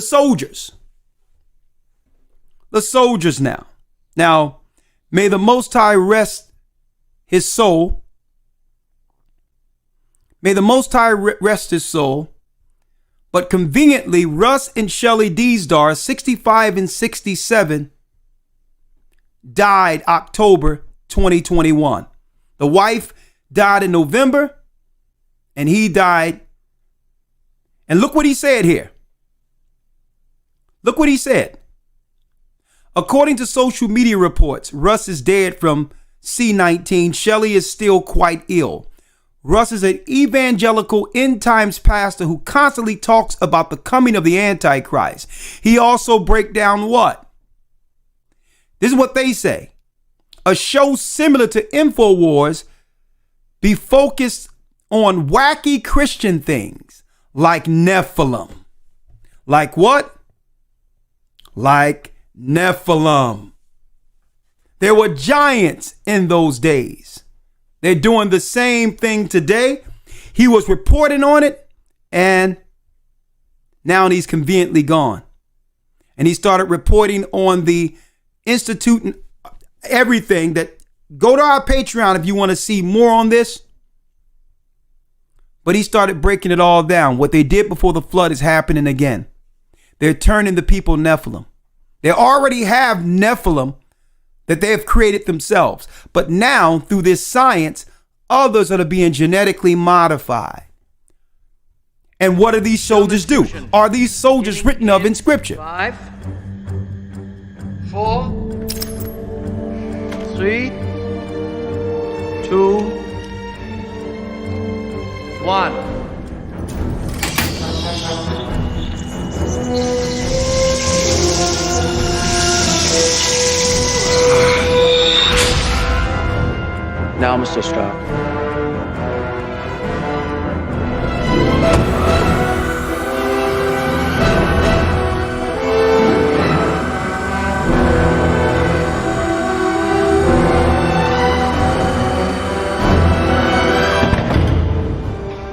The soldiers. The soldiers now. Now, may the Most High rest his soul. May the Most High rest his soul. But conveniently, Russ and Shelley Deasdar, 65 and 67, died October 2021. The wife died in November, and he died. And look what he said here. Look what he said. According to social media reports, Russ is dead from C-19. Shelley is still quite ill. Russ is an evangelical end times pastor who constantly talks about the coming of the Antichrist. He also breaks down what? This is what they say. A show similar to InfoWars be focused on wacky Christian things like Nephilim. Like what? Like Nephilim. There were giants in those days. They're doing the same thing today. He was reporting on it, and now he's conveniently gone. And he started reporting on the Institute and everything. That go to our Patreon if you want to see more on this. But he started breaking it all down. What they did before the flood is happening again. They're turning the people Nephilim. They already have Nephilim that they have created themselves. But now, through this science, others are being genetically modified. And what do these soldiers do? Are these soldiers written of in Scripture? 5, 4, 3, 2, 1. Now, Mr. Stark.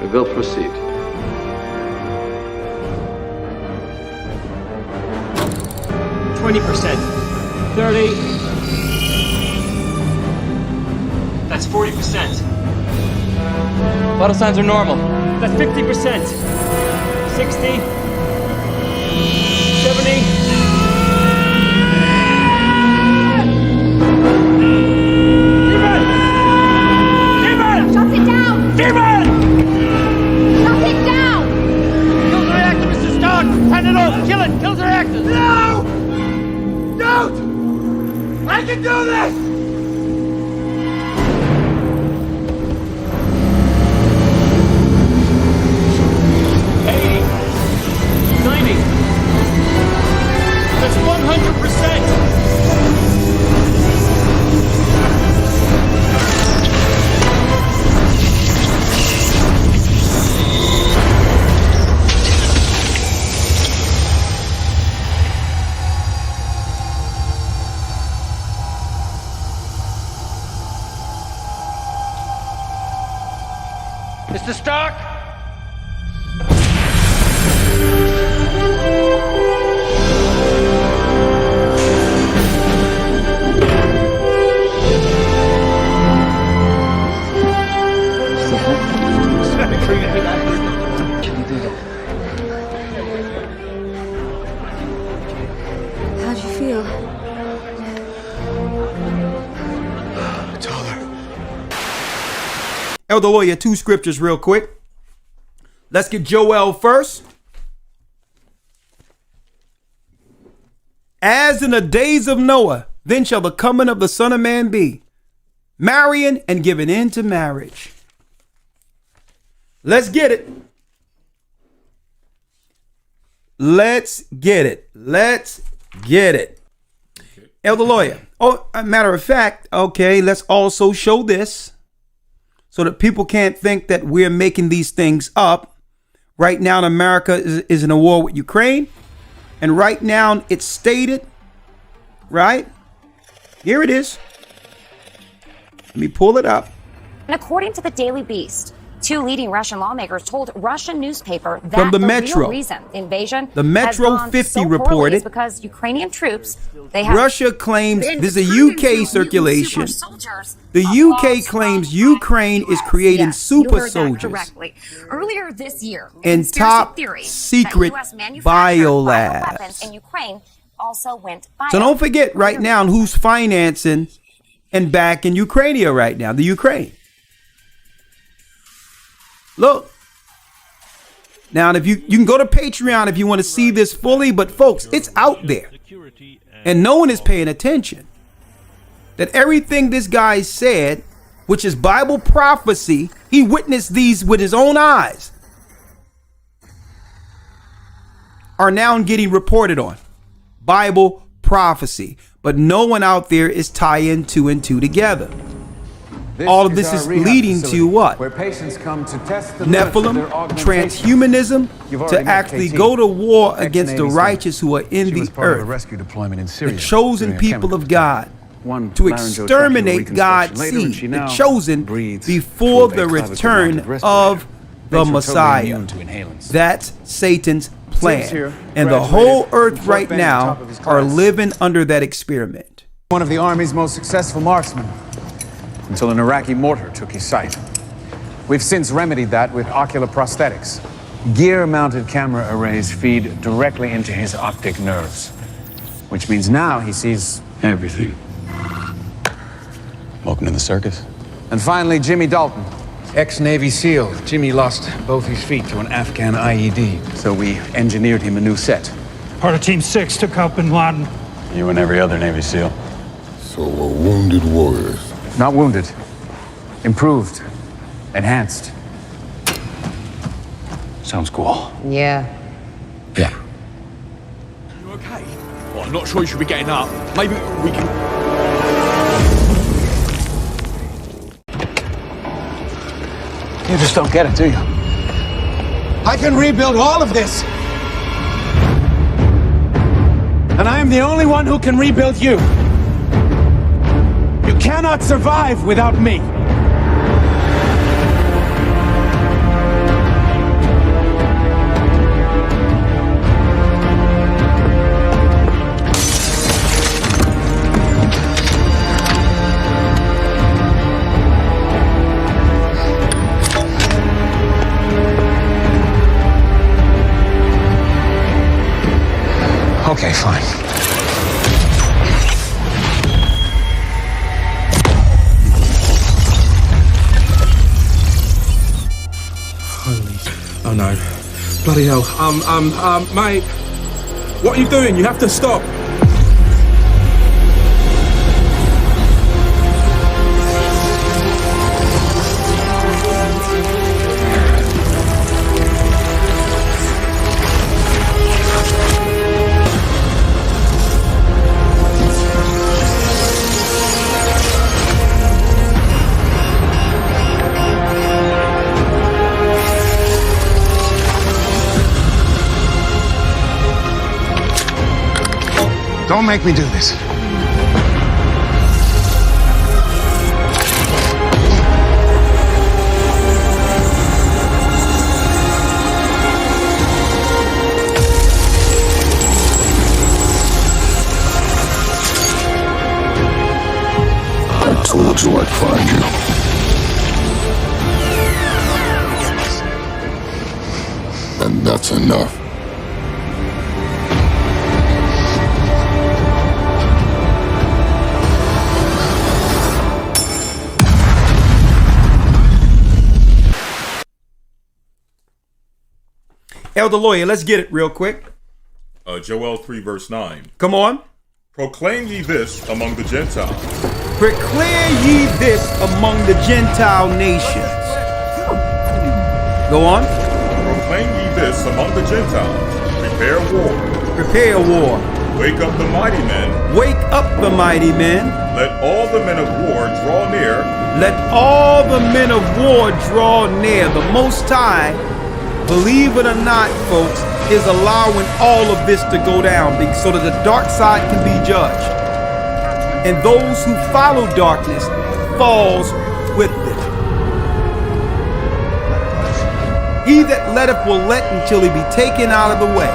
We will proceed. %, 30. That's 40%. Vital signs are normal. That's 50%. 60. 70. Demon! Shut it down! Demon! Shut it down! Kill the reactor, Mr. Stark! Turn it off! Kill it! Kill the reactor! No! Don't! I can do this! That's 100%! Mr. Stark! How'd you feel? Elder Lawyer, 2 scriptures real quick. Let's get Joel first. As in the days of Noah, then shall the coming of the Son of Man be, marrying and giving in to marriage. Let's get it. Let's get it. Let's get it. Elder Lawyer. Oh, a matter of fact, okay, let's also show this so that people can't think that we're making these things up. Right now, America is in a war with Ukraine. And right now, it's stated, right? Here it is. Let me pull it up. And according to the Daily Beast, Two leading Russian lawmakers told Russian newspaper that From the the Metro. real reason the invasion The Metro has gone 50 so poorly reported is because Ukrainian troops they have Russia claims, been this is a turning UK to mutant circulation. super soldiers The across UK claims Ukraine is creating Yes, super you heard that soldiers correctly. Earlier this year, in conspiracy top theory secret that US manufactured biolabs. weapons in Ukraine also went bio. So don't forget right now who's financing and backing Ukraine right now, the Ukraine. Look. Now, if you can go to Patreon if you want to see this fully, but folks, it's out there. And no one is paying attention. That everything this guy said, which is Bible prophecy, he witnessed these with his own eyes, are now getting reported on. Bible prophecy. But no one out there is tying two and two together. All of this is leading to what? Where patients come to test the limits of their Nephilim, augmentation. transhumanism, You've to already met actually KT, go to war against the ex-Navy righteous who are in She the was part of a earth, rescue deployment in Syria the chosen during a people chemical of God, One to laryngeal exterminate tracheal God's reconstruction. Later, and seed, she the now chosen breathes before through a the clavicle-mounted return respirator. of the Makes her totally Messiah. immune to inhalants. That's Satan's Tim's plan. here, And the graduated whole from earth Fort right Benning, now top of his are class. living under that experiment. One of the Army's most successful marksmen, until an Iraqi mortar took his sight. We've since remedied that with ocular prosthetics. Gear-mounted camera arrays feed directly into his optic nerves, which means now he sees everything. Welcome to the circus. And finally, Jimmy Dalton, ex-Navy SEAL. Jimmy lost both his feet to an Afghan IED, so we engineered him a new set. Part of Team 6 took out Bin Laden. You and every other Navy SEAL. So we're wounded warriors. Not wounded. Improved. Enhanced. Sounds cool. Yeah. Yeah. You okay? Well, I'm not sure you should be getting up. Maybe we can... You just don't get it, do you? I can rebuild all of this. And I am the only one who can rebuild you. You cannot survive without me. Okay, fine. Oh no. Bloody hell. Mate. What are you doing? You have to stop. Don't make me do this. I told you I'd find you. And that's enough. Elder Lawyer, let's get it real quick. Joel 3 verse 9. Come on. Proclaim ye this among the Gentiles. Declare ye this among the Gentile nations. Go on. Proclaim ye this among the Gentiles. Prepare war. Prepare war. Wake up the mighty men. Wake up the mighty men. Let all the men of war draw near. Let all the men of war draw near. The Most High, believe it or not, folks, is allowing all of this to go down so that the dark side can be judged. And those who follow darkness falls with it. He that letteth will let until he be taken out of the way.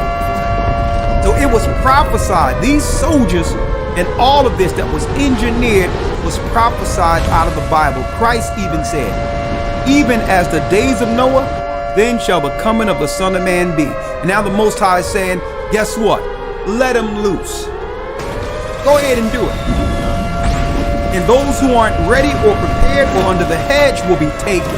So it was prophesied. These soldiers and all of this that was engineered was prophesied out of the Bible. Christ even said, even as the days of Noah, then shall the coming of the Son of Man be. And now the Most High is saying, guess what? Let him loose. Go ahead and do it. And those who aren't ready or prepared or under the hedge will be taken.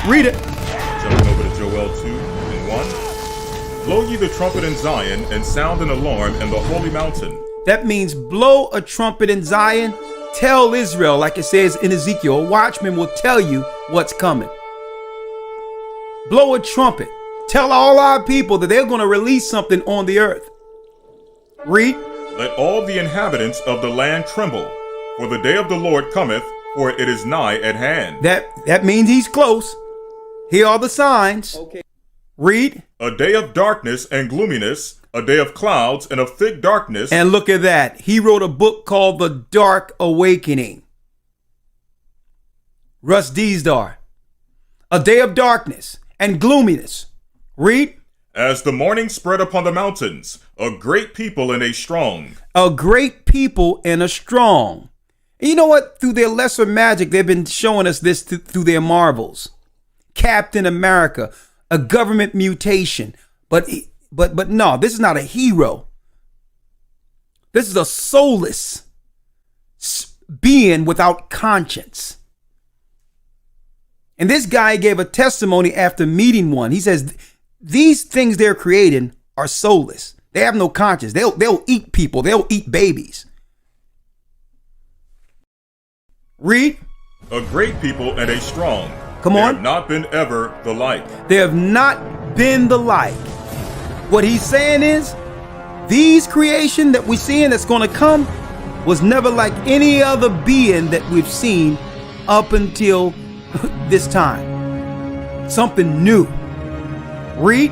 Read it. Jumping over to Joel 2 and 1. Blow ye the trumpet in Zion, and sound an alarm in the holy mountain. That means blow a trumpet in Zion. Tell Israel, like it says in Ezekiel, a watchman will tell you what's coming. Blow a trumpet. Tell all our people that they're going to release something on the earth. Read. Let all the inhabitants of the land tremble, for the day of the Lord cometh, for it is nigh at hand. That means he's close. Here are the signs. Okay. Read. A day of darkness and gloominess, a day of clouds and of thick darkness. And look at that. He wrote a book called The Dark Awakening. Russ Deasdar. A day of darkness and gloominess. Read. As the morning spread upon the mountains, a great people and a strong. A great people and a strong. And you know what? Through their lesser magic, they've been showing us this through their marvels. Captain America, a government mutation. But no, this is not a hero. This is a soulless being without conscience. And this guy gave a testimony after meeting one. He says, these things they're creating are soulless. They have no conscience. They'll eat people. They'll eat babies. Read. A great people and a strong. Come on. They have not been ever the like. They have not been the like. What he's saying is, these creation that we're seeing that's going to come was never like any other being that we've seen up until this time. Something new. Read.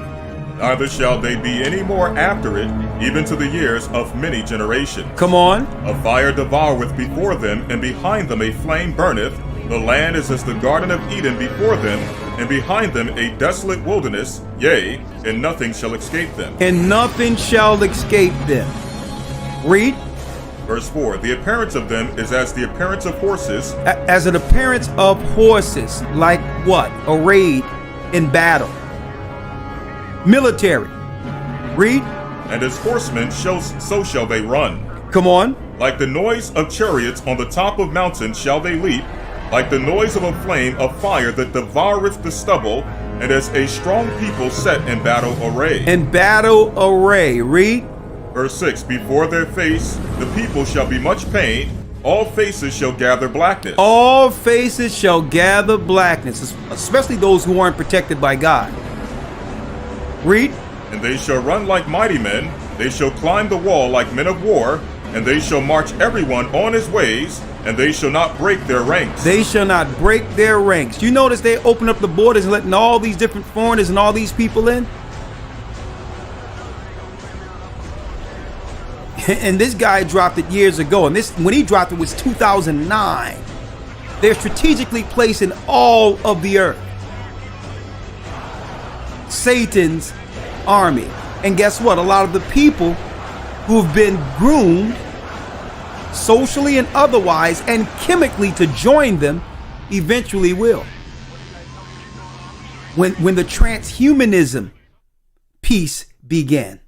Neither shall they be any more after it, even to the years of many generations. Come on. A fire devoureth before them, and behind them a flame burneth. The land is as the Garden of Eden before them, and behind them a desolate wilderness, yea, and nothing shall escape them. And nothing shall escape them. Read. Verse 4, the appearance of them is as the appearance of horses. As an appearance of horses, like what? Arrayed in battle. Military. Read. And as horsemen, so shall they run. Come on. Like the noise of chariots on the top of mountains shall they leap, like the noise of a flame of fire that devoureth the stubble, and as a strong people set in battle array. In battle array. Read. Verse 6, before their face the people shall be much pained, all faces shall gather blackness. All faces shall gather blackness, especially those who aren't protected by God. Read. And they shall run like mighty men, they shall climb the wall like men of war, and they shall march everyone on his ways, and they shall not break their ranks. They shall not break their ranks. You notice they open up the borders and letting all these different foreigners and all these people in? And this guy dropped it years ago. And when he dropped it was 2009. They're strategically placed in all of the earth. Satan's army. And guess what? A lot of the people who've been groomed socially and otherwise and chemically to join them eventually will. When the transhumanism piece began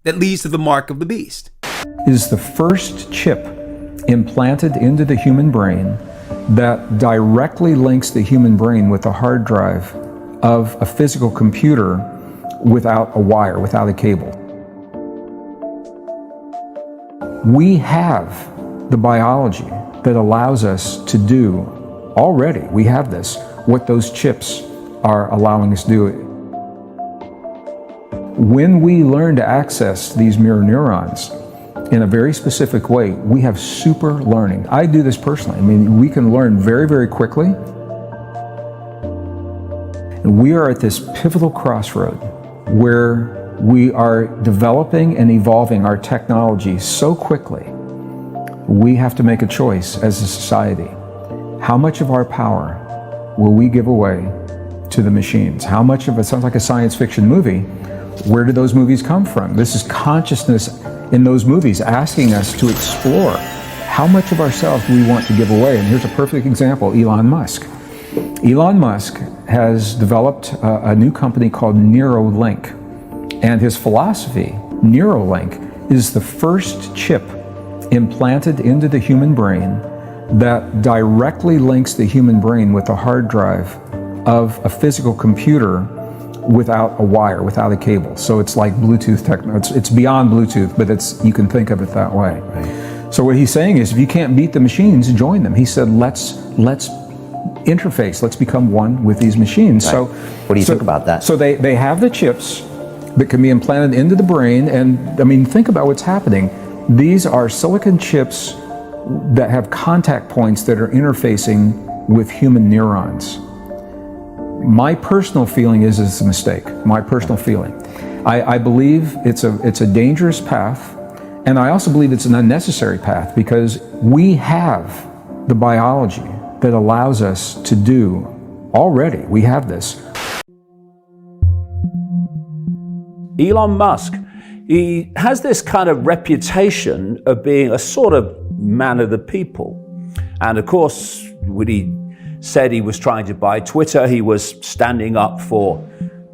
that leads to the mark of the beast. Is the first chip implanted into the human brain that directly links the human brain with the hard drive of a physical computer without a wire, without a cable. We have the biology that allows us to do already, we have this, what those chips are allowing us to do. When we learn to access these mirror neurons in a very specific way, we have super learning. I do this personally. I mean, we can learn very, very quickly. And we are at this pivotal crossroad where we are developing and evolving our technology so quickly we have to make a choice as a society. How much of our power will we give away to the machines? How much of it sounds like a science fiction movie? Where do those movies come from? This is consciousness in those movies asking us to explore how much of ourselves we want to give away. And here's a perfect example, Elon Musk. Elon Musk has developed a new company called Neuralink. And his philosophy, Neuralink, is the first chip implanted into the human brain that directly links the human brain with the hard drive of a physical computer without a wire, without a cable. So it's like Bluetooth technology. It's beyond Bluetooth, but you can think of it that way. Right. So what he's saying is, if you can't beat the machines, join them. He said, let's interface, let's become one with these machines. Right. So what do you think about that? So they have the chips that can be implanted into the brain, and I mean, think about what's happening. These are silicon chips that have contact points that are interfacing with human neurons. My personal feeling is it's a mistake. My personal feeling. I believe it's a dangerous path, and I also believe it's an unnecessary path because we have the biology that allows us to do already. We have this. Elon Musk, he has this kind of reputation of being a sort of man of the people. And of course, when he said he was trying to buy Twitter, he was standing up for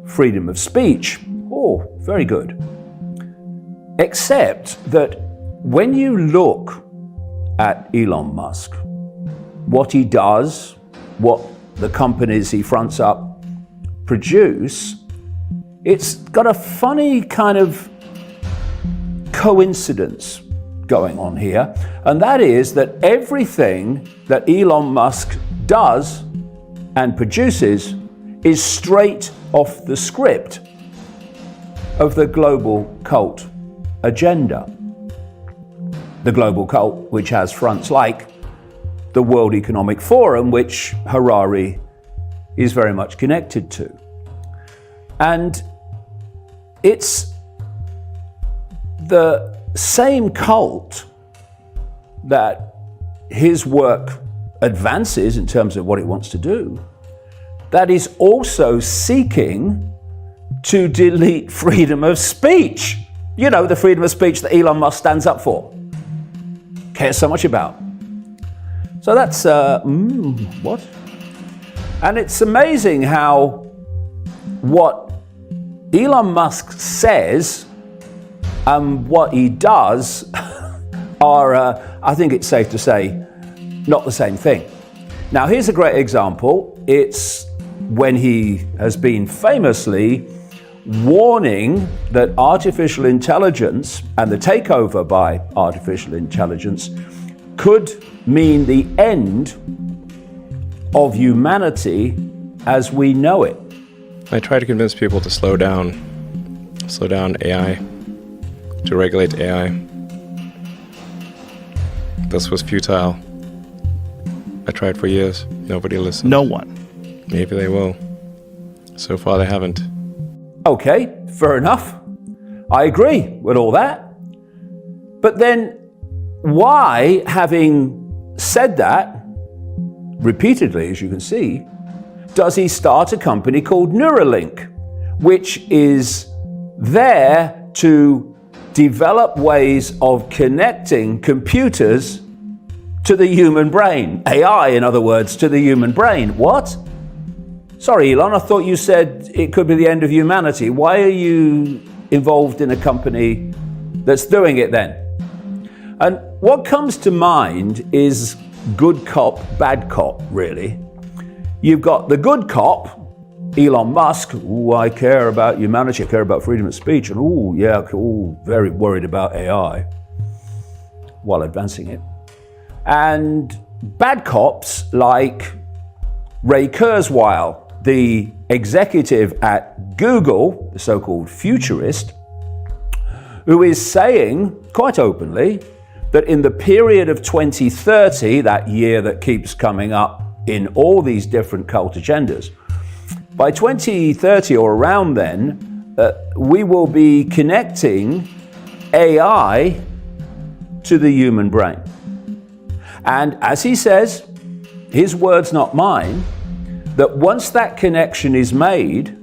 freedom of speech. Oh, very good. Except that when you look at Elon Musk, what he does, what the companies he fronts up produce, it's got a funny kind of coincidence going on here, and that is that everything that Elon Musk does and produces is straight off the script of the global cult agenda. The global cult, which has fronts like the World Economic Forum, which Harari is very much connected to. And it's the same cult that his work advances in terms of what it wants to do, that is also seeking to delete freedom of speech. You know, the freedom of speech that Elon Musk stands up for, cares so much about. So that's, what? And it's amazing how what Elon Musk says and what he does are, I think it's safe to say, not the same thing. Now, here's a great example. It's when he has been famously warning that artificial intelligence and the takeover by artificial intelligence could mean the end of humanity as we know it. I try to convince people to slow down AI, to regulate AI. This was futile. I tried for years. Nobody listened. No one. Maybe they will. So far they haven't. Okay, fair enough. I agree with all that. But then why, having said that repeatedly, as you can see, does he start a company called Neuralink, which is there to develop ways of connecting computers to the human brain? AI, in other words, to the human brain. What? Sorry, Elon, I thought you said it could be the end of humanity. Why are you involved in a company that's doing it then? And what comes to mind is good cop, bad cop, really. You've got the good cop, Elon Musk. Ooh, I care about humanity, I care about freedom of speech, and ooh, yeah, ooh, very worried about AI while advancing it. And bad cops like Ray Kurzweil, the executive at Google, the so-called futurist, who is saying quite openly that in the period of 2030, that year that keeps coming up in all these different cult agendas, by 2030 or around then, we will be connecting AI to the human brain. And as he says, his words, not mine, that once that connection is made,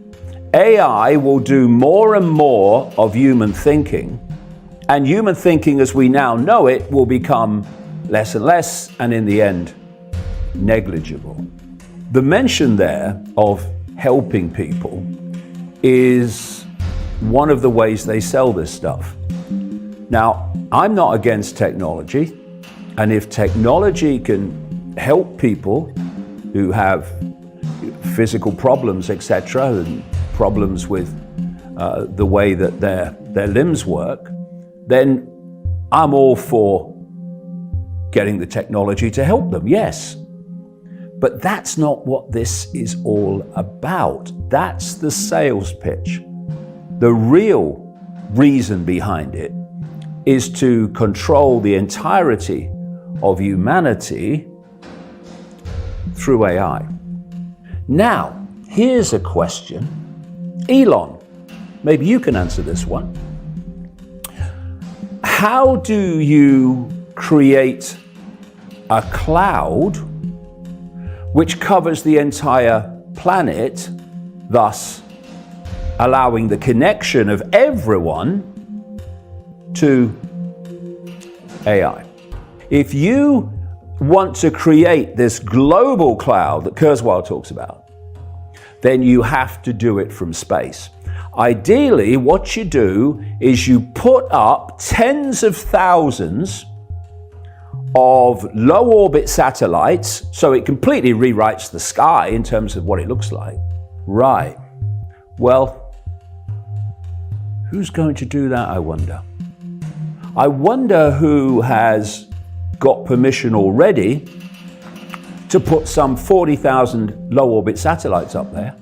AI will do more and more of human thinking, and human thinking as we now know it will become less and less, and in the end, negligible. The mention there of helping people is one of the ways they sell this stuff. Now, I'm not against technology, and if technology can help people who have physical problems, etc., and problems with the way that their limbs work, then I'm all for getting the technology to help them, yes. But that's not what this is all about. That's the sales pitch. The real reason behind it is to control the entirety of humanity through AI. Now, here's a question. Elon, maybe you can answer this one. How do you create a cloud which covers the entire planet, thus allowing the connection of everyone to AI? If you want to create this global cloud that Kurzweil talks about, then you have to do it from space. Ideally, what you do is you put up tens of thousands of low orbit satellites, so it completely rewrites the sky in terms of what it looks like. Right. Well, who's going to do that, I wonder? I wonder who has got permission already to put some 40,000 low orbit satellites up there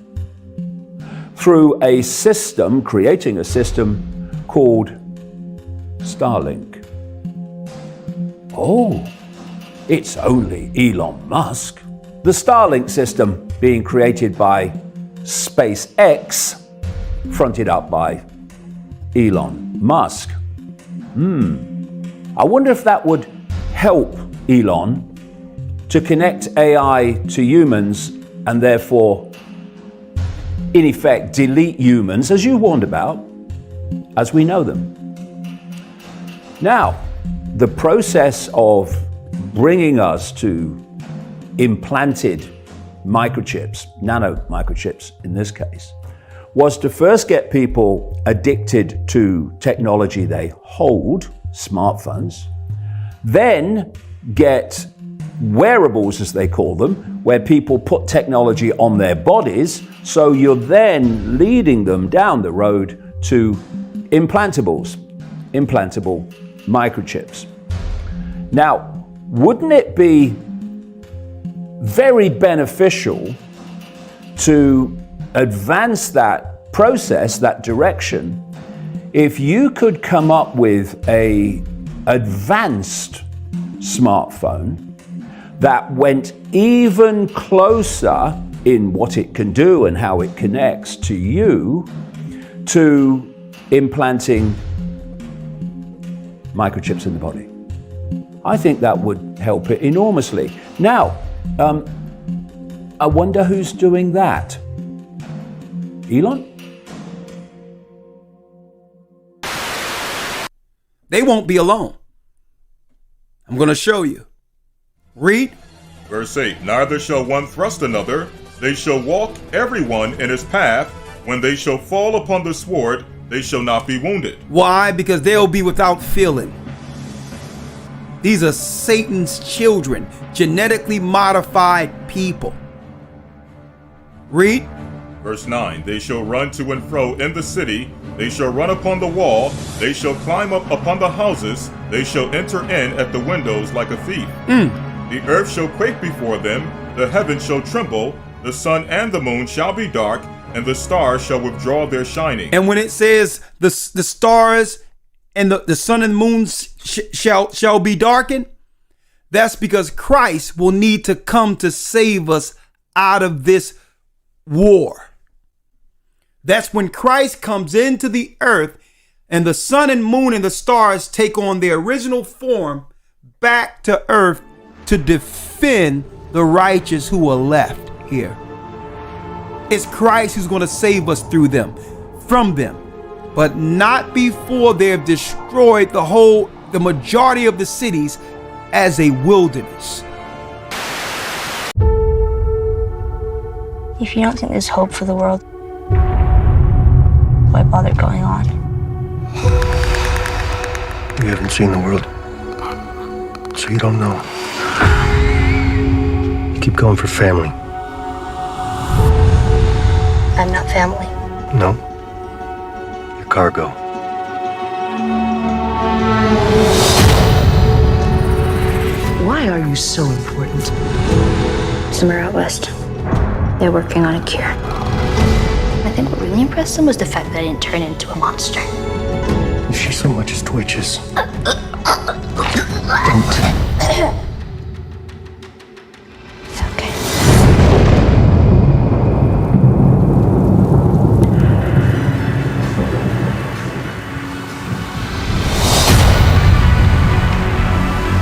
through a system, creating a system called Starlink. Oh, it's only Elon Musk. The Starlink system being created by SpaceX, fronted up by Elon Musk. I wonder if that would help Elon to connect AI to humans and therefore, in effect, delete humans, as you warned about, as we know them. Now, the process of bringing us to implanted microchips, nano microchips in this case, was to first get people addicted to technology they hold, smartphones, then get wearables, as they call them, where people put technology on their bodies, so you're then leading them down the road to implantables, implantable microchips. Now, wouldn't it be very beneficial to advance that process, that direction, if you could come up with an advanced smartphone that went even closer in what it can do and how it connects to you, to implanting microchips in the body? I think that would help it enormously. Now, I wonder who's doing that. Elon? They won't be alone. I'm going to show you. Read. Verse 8, neither shall one thrust another, they shall walk everyone in his path. When they shall fall upon the sword, they shall not be wounded. Why? Because they'll be without feeling. These are Satan's children, genetically modified people. Read. Verse 9, they shall run to and fro in the city, they shall run upon the wall, they shall climb up upon the houses, they shall enter in at the windows like a thief. The earth shall quake before them, the heavens shall tremble, the sun and the moon shall be dark, and the stars shall withdraw their shining. And when it says the stars and the sun and the moon shall be darkened, that's because Christ will need to come to save us out of this war. That's when Christ comes into the earth and the sun and moon and the stars take on their original form back to earth to defend the righteous who are left here. It's Christ who's going to save us through them, from them, but not before they have destroyed the majority of the cities as a wilderness. If you don't think there's hope for the world, why bother going on? You haven't seen the world, so you don't know. You keep going for family. I'm not family. No. You're cargo. Why are you so important? Somewhere out west, they're working on a cure. I think what really impressed them was the fact that I didn't turn into a monster. If she so much as twitches, don't.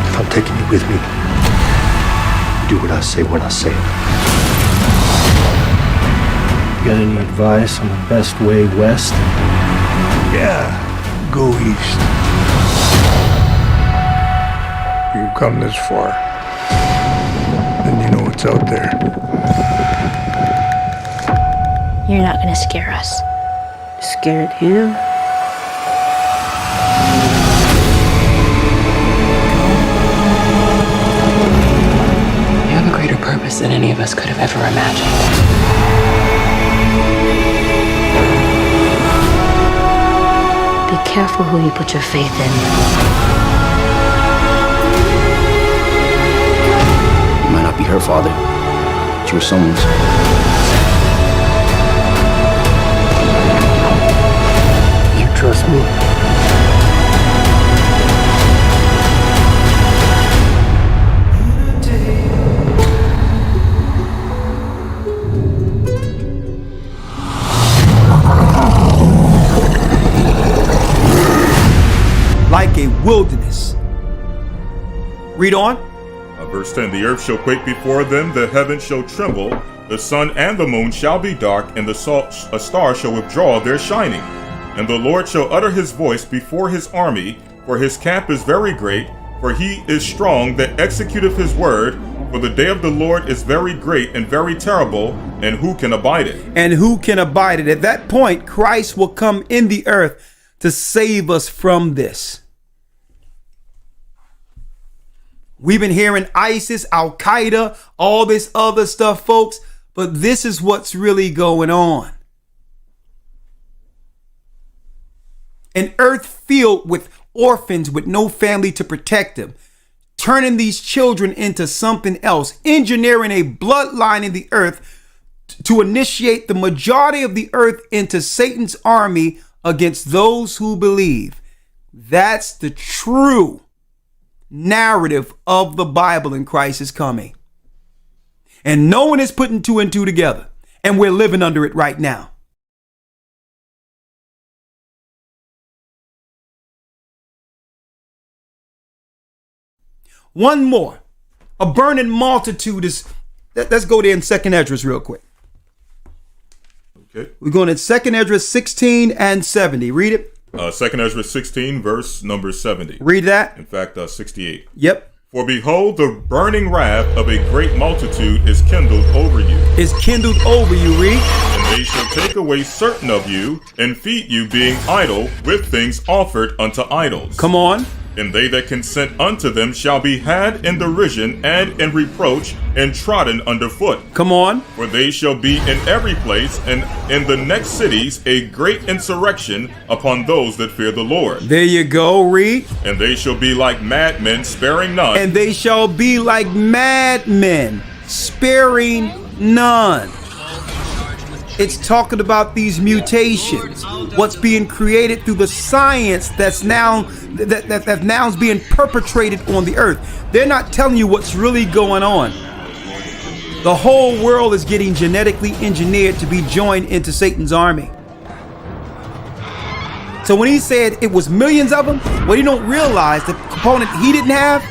If I'm taking you with me, you do what I say when I say it. You got any advice on the best way west? Yeah, go east. You've come this far, then you know what's out there. You're not gonna scare us. Scared him? You have a greater purpose than any of us could have ever imagined. Be careful who you put your faith in. You might not be her father, but you're someone's. You trust me? Like a wilderness. Read on. Verse 10, the earth shall quake before them, the heavens shall tremble, the sun and the moon shall be dark, and a star shall withdraw their shining. And the Lord shall utter his voice before his army, for his camp is very great, for he is strong that executeth his word. For the day of the Lord is very great and very terrible, and who can abide it? And who can abide it? At that point, Christ will come in the earth to save us from this. We've been hearing ISIS, Al-Qaeda, all this other stuff, folks, but this is what's really going on. An earth filled with orphans with no family to protect them, turning these children into something else, engineering a bloodline in the earth to initiate the majority of the earth into Satan's army against those who believe. That's the true narrative of the Bible, and Christ is coming. And no one is putting two and two together, and we're living under it right now. One more. A burning multitude is, let's go there in 2nd Esdras real quick. Okay. We're going to 2nd Esdras 16 and 70. Read it. 2nd Esdras 16, verse number 70. Read that. In fact, 68. Yep. For behold, the burning wrath of a great multitude is kindled over you. Is kindled over you, read. And they shall take away certain of you, and feed you, being idle, with things offered unto idols. Come on. And they that consent unto them shall be had in derision and in reproach and trodden under foot. Come on. For they shall be in every place and in the next cities a great insurrection upon those that fear the Lord. There you go, read. And they shall be like madmen, sparing none. And they shall be like madmen, sparing none. It's talking about these mutations, what's being created through the science that's now is being perpetrated on the earth. They're not telling you what's really going on. The whole world is getting genetically engineered to be joined into Satan's army. So when he said it was millions of them, what you don't realize, the component he didn't have,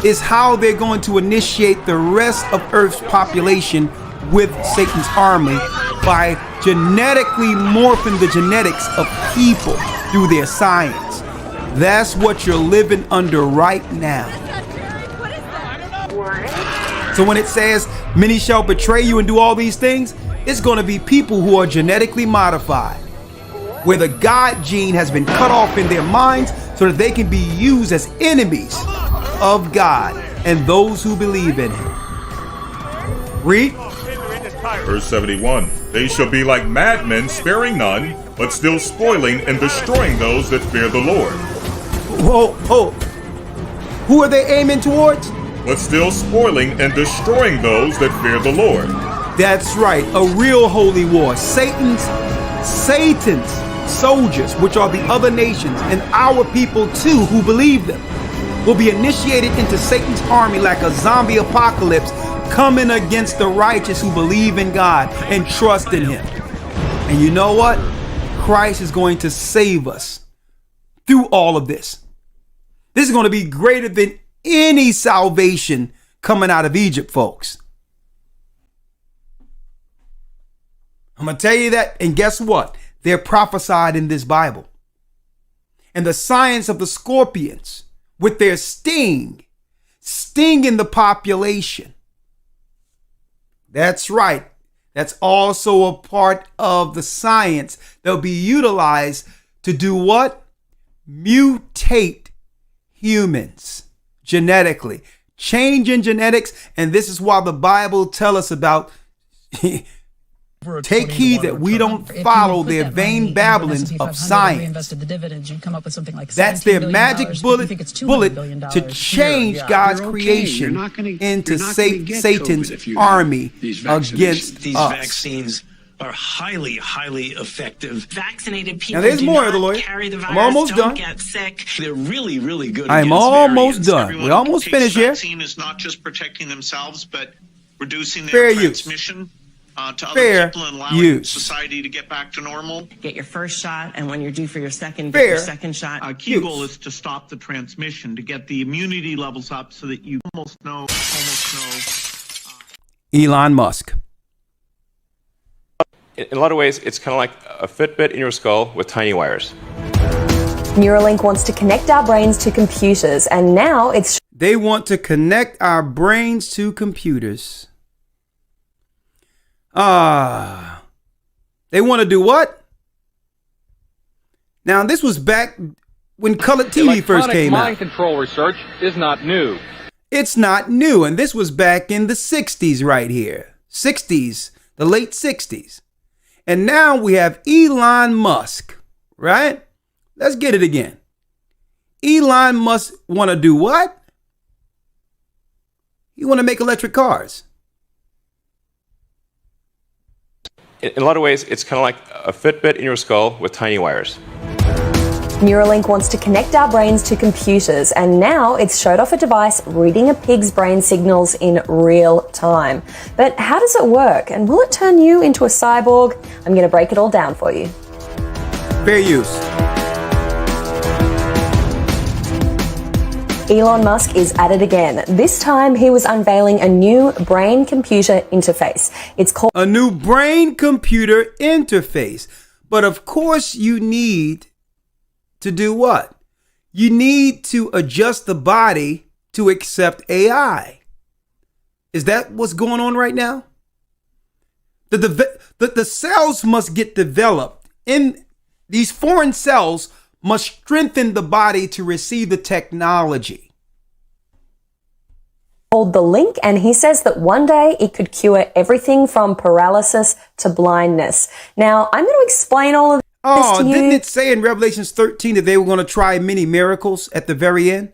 is how they're going to initiate the rest of Earth's population with Satan's army by genetically morphing the genetics of people through their science. That's what you're living under right now. So when it says many shall betray you and do all these things, it's going to be people who are genetically modified, where the God gene has been cut off in their minds so that they can be used as enemies of God and those who believe in him. Read. Verse 71. They shall be like madmen, sparing none, but still spoiling and destroying those that fear the Lord. Whoa. Who are they aiming towards? But still spoiling and destroying those that fear the Lord. That's right, a real holy war. Satan's soldiers, which are the other nations, and our people too who believe them, will be initiated into Satan's army like a zombie apocalypse, coming against the righteous who believe in God and trust in him. And you know what? Christ is going to save us through all of this. This is going to be greater than any salvation coming out of Egypt, folks. I'm going to tell you that, and guess what? They're prophesied in this Bible. And the science of the scorpions with their stinging the population. That's right. That's also a part of the science that'll be utilized to do what? Mutate humans genetically. Change in genetics. And this is why the Bible tells us about take heed that we don't follow their vain babblings of science. That's their magic bullet to change God's creation into Satan's army against us. Vaccines are highly effective. Vaccinated people now there's more of the lawyer. I'm almost done. Get sick. They're really good. I'm almost done. We're almost finished here. Vaccine is not just protecting themselves, but reducing their transmission. To other people and allowing society to get back to normal. Get your first shot, and when you're due for your second, get your second shot. Our key goal is to stop the transmission, to get the immunity levels up so that you almost know. Elon Musk. In a lot of ways, it's kind of like a Fitbit in your skull with tiny wires. Neuralink wants to connect our brains to computers, and now it's... They want to connect our brains to computers. They want to do what? Now, this was back when colored TV first came out. Mind control research is not new. It's not new, and this was back in the 60s right here. 60s, the late 60s. And now we have Elon Musk, right? Let's get it again. Elon Musk want to do what? He want to make electric cars. In a lot of ways, it's kind of like a Fitbit in your skull with tiny wires. Neuralink wants to connect our brains to computers, and now it's showed off a device reading a pig's brain signals in real time. But how does it work, and will it turn you into a cyborg? I'm going to break it all down for you. Fair use. Elon Musk is at it again. This time he was unveiling a new brain-computer interface. It's called a new brain-computer interface. But of course you need to do what? You need to adjust the body to accept AI. Is that what's going on right now? The cells must get developed. In these foreign cells must strengthen the body to receive the technology. Called the Link, and he says that one day it could cure everything from paralysis to blindness. Now, I'm going to explain all of this to you. Didn't it say in Revelations 13 that they were going to try many miracles at the very end?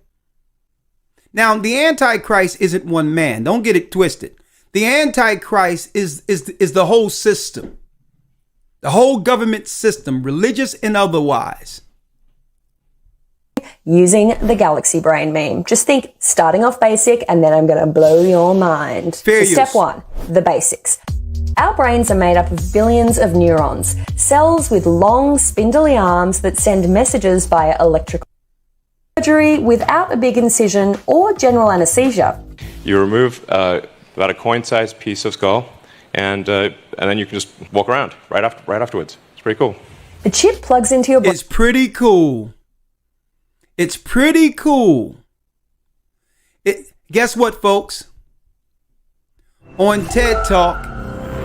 Now, the Antichrist isn't one man. Don't get it twisted. The Antichrist is the whole system. The whole government system, religious and otherwise. Using the galaxy brain meme. Just think, starting off basic, and then I'm going to blow your mind. Step one, the basics. Our brains are made up of billions of neurons, cells with long spindly arms that send messages via electrical surgery without a big incision or general anesthesia. You remove about a coin-sized piece of skull, and then you can just walk around right afterwards. It's pretty cool. The chip plugs into your brain. It's pretty cool. It's pretty cool. Guess what, folks? On TED Talk,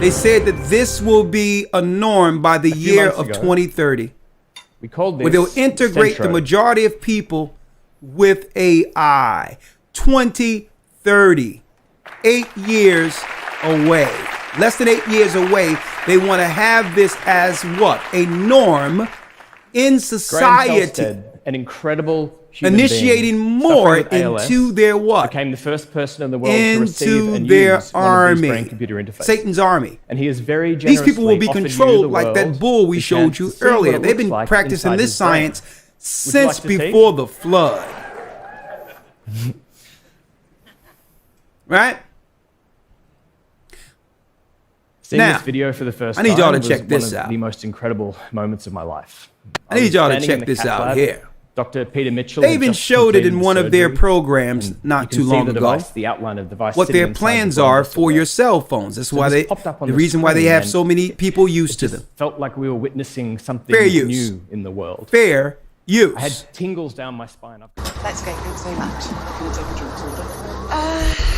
they said that this will be a norm by the year of 2030. We called this where they'll integrate Centro. the majority of people with AI. 2030. 8 years away. Less than 8 years away. They want to have this as what? A norm in society. Graham Halstead, an incredible human initiating being, more suffering with ALS, into their what? Became the first person in the world to receive Into and their use one of these army. brain-computer interfaces. Satan's army. And he is very These generously people will be offered you, controlled the like that world, bull we the showed chance you to see what earlier. it They've been looks like practicing inside this his brain. science Would you since like to see? before the flood. Right? Seeing Now, this video for the first I need time y'all to was check this one of out. the most incredible moments of my life. I need was y'all to standing check in the this cath out lab. here. Dr. Peter Mitchell. They had even just showed it completed in the one of their surgery, programs and not you can too see long the ago. device, the outline of the device What sitting their inside plans the brain are just for at your work. cell phones. That's So why this they, popped up on the the reason why they screen have and so many people used to them. Felt like we were witnessing something Fair use. new in the world. Fair use. I had tingles down my spine. Let's go. Thanks very much. Can I take a drink order?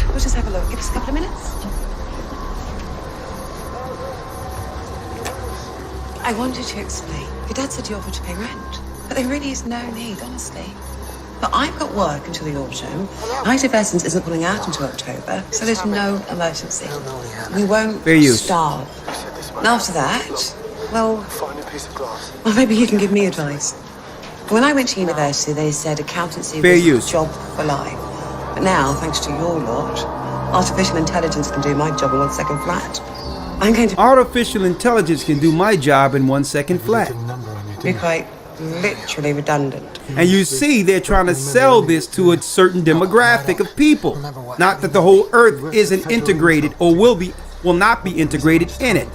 We'll just have a look. Give us a couple of minutes. I wanted to explain. Your dad said you offered to pay rent, but there really is no need, honestly. But I've got work until the autumn. Night of Essence isn't pulling out until October, so there's no emergency. We won't Fair use. starve. And after that, well, maybe you can give me advice. When I went to university, they said accountancy Fair was use. a job for life. But now, thanks to your lot, artificial intelligence can do my job in 1 second flat. I'm going to Artificial intelligence can do my job in 1 second flat. be quite literally redundant. And you see, they're trying to sell this to a certain demographic of people. Not that the whole earth isn't integrated or will not be integrated in it.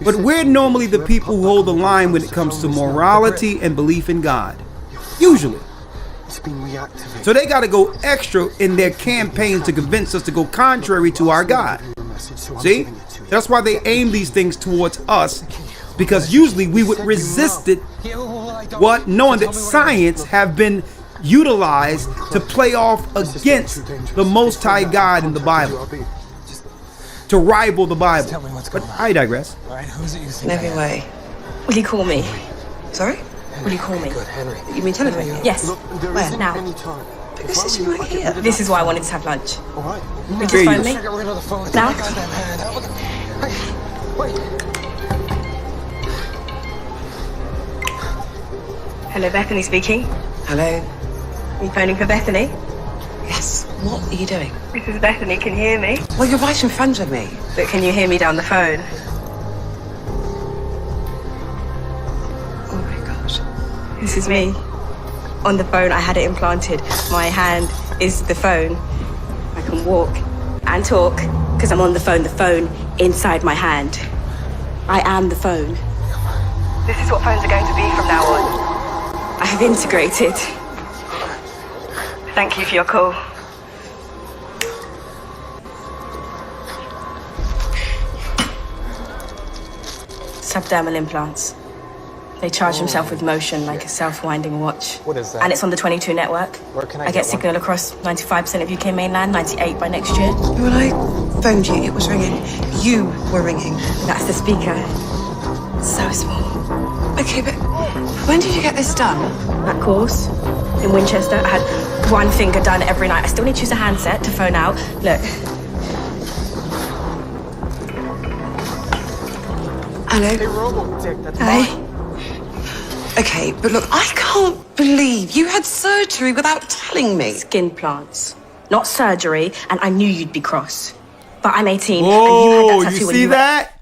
But we're normally the people who hold the line when it comes to morality and belief in God. Usually. So they got to go extra in their campaign to convince us to go contrary to our God. See? That's why they aim these things towards us, because usually we would resist it, what, knowing that science have been utilized to play off against the Most High God in the Bible, to rival the Bible. But I digress. In every way. Will you call me? Sorry? Will you call me? You mean telephone? Yes. Where? Now. But you're sitting right here. This is why I wanted to have lunch. Will you Fair just phone use. me? Now? Hello, Bethany speaking. Hello? Are you phoning for Bethany? Yes. What are you doing? This is Bethany. Can you hear me? Well, you're right in front of me. But can you hear me down the phone? Oh my gosh. This is me. On the phone, I had it implanted. My hand is the phone. I can walk and talk because I'm on the phone inside my hand. I am the phone. This is what phones are going to be from now on. I have integrated. Thank you for your call. Subdermal implants. They charge themselves with motion like a self-winding watch. What is that? And it's on the 22 network. Where can I get get one? signal across 95% of UK mainland, 98 by next year. When I phoned you, it was ringing. You were ringing. That's the speaker. So small. Okay, but when did you get this done? That course in Winchester, I had one finger done every night. I still need to use a handset to phone out. Look. Hello? Hey, Robo-Dick, that's Hey. mine. Okay, but look, I can't believe you had surgery without telling me. Skin plants. Not surgery, and I knew you'd be cross. But I'm 18, and you Whoa, had that tattoo you when see you were... that?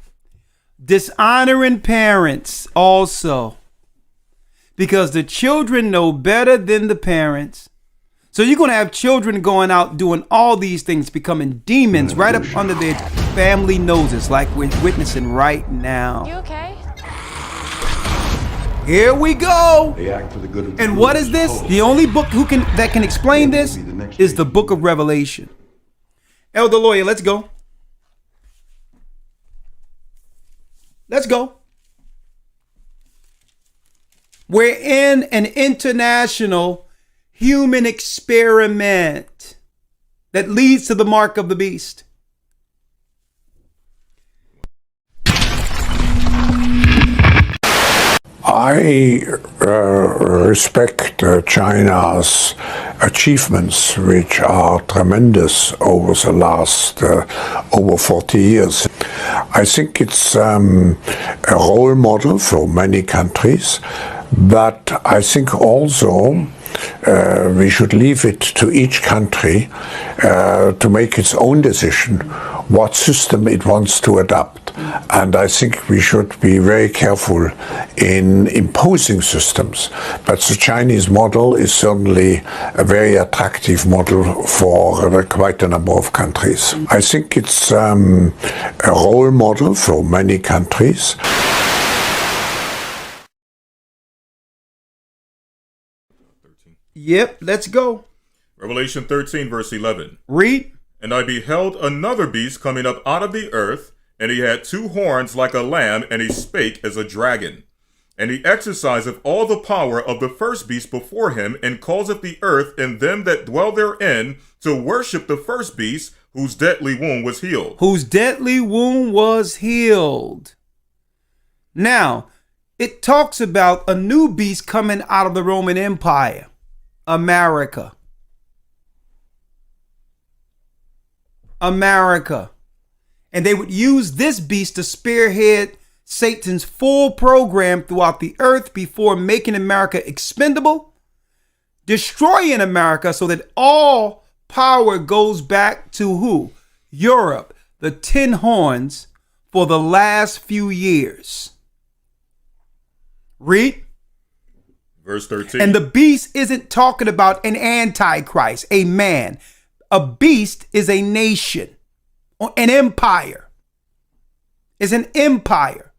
Dishonoring parents also. Because the children know better than the parents. So you're going to have children going out doing all these things, becoming demons right up under their family noses, like we're witnessing right now. You okay? Here we go. They act for the good of the And what is this? The only book that can explain this is the book of Revelation. Elder Lawyer, let's go. Let's go. We're in an international human experiment that leads to the mark of the beast. I respect China's achievements, which are tremendous over the last over 40 years. I think it's a role model for many countries, but I think also we should leave it to each country to make its own decision what system it wants to adopt. And I think we should be very careful in imposing systems. But the Chinese model is certainly a very attractive model for quite a number of countries. I think it's a role model for many countries. Yep, let's go. Revelation 13, verse 11. Read. And I beheld another beast coming up out of the earth, and he had 2 horns like a lamb, and he spake as a dragon. And he exerciseth all the power of the first beast before him, and causeth the earth and them that dwell therein to worship the first beast, whose deadly wound was healed. Whose deadly wound was healed. Now, it talks about a new beast coming out of the Roman Empire. America. And they would use this beast to spearhead Satan's full program throughout the earth before making America expendable, destroying America so that all power goes back to who? Europe, the 10 horns for the last few years. Read. Verse 13. And the beast isn't talking about an antichrist, a man. A beast is a nation, or an empire. It's an empire.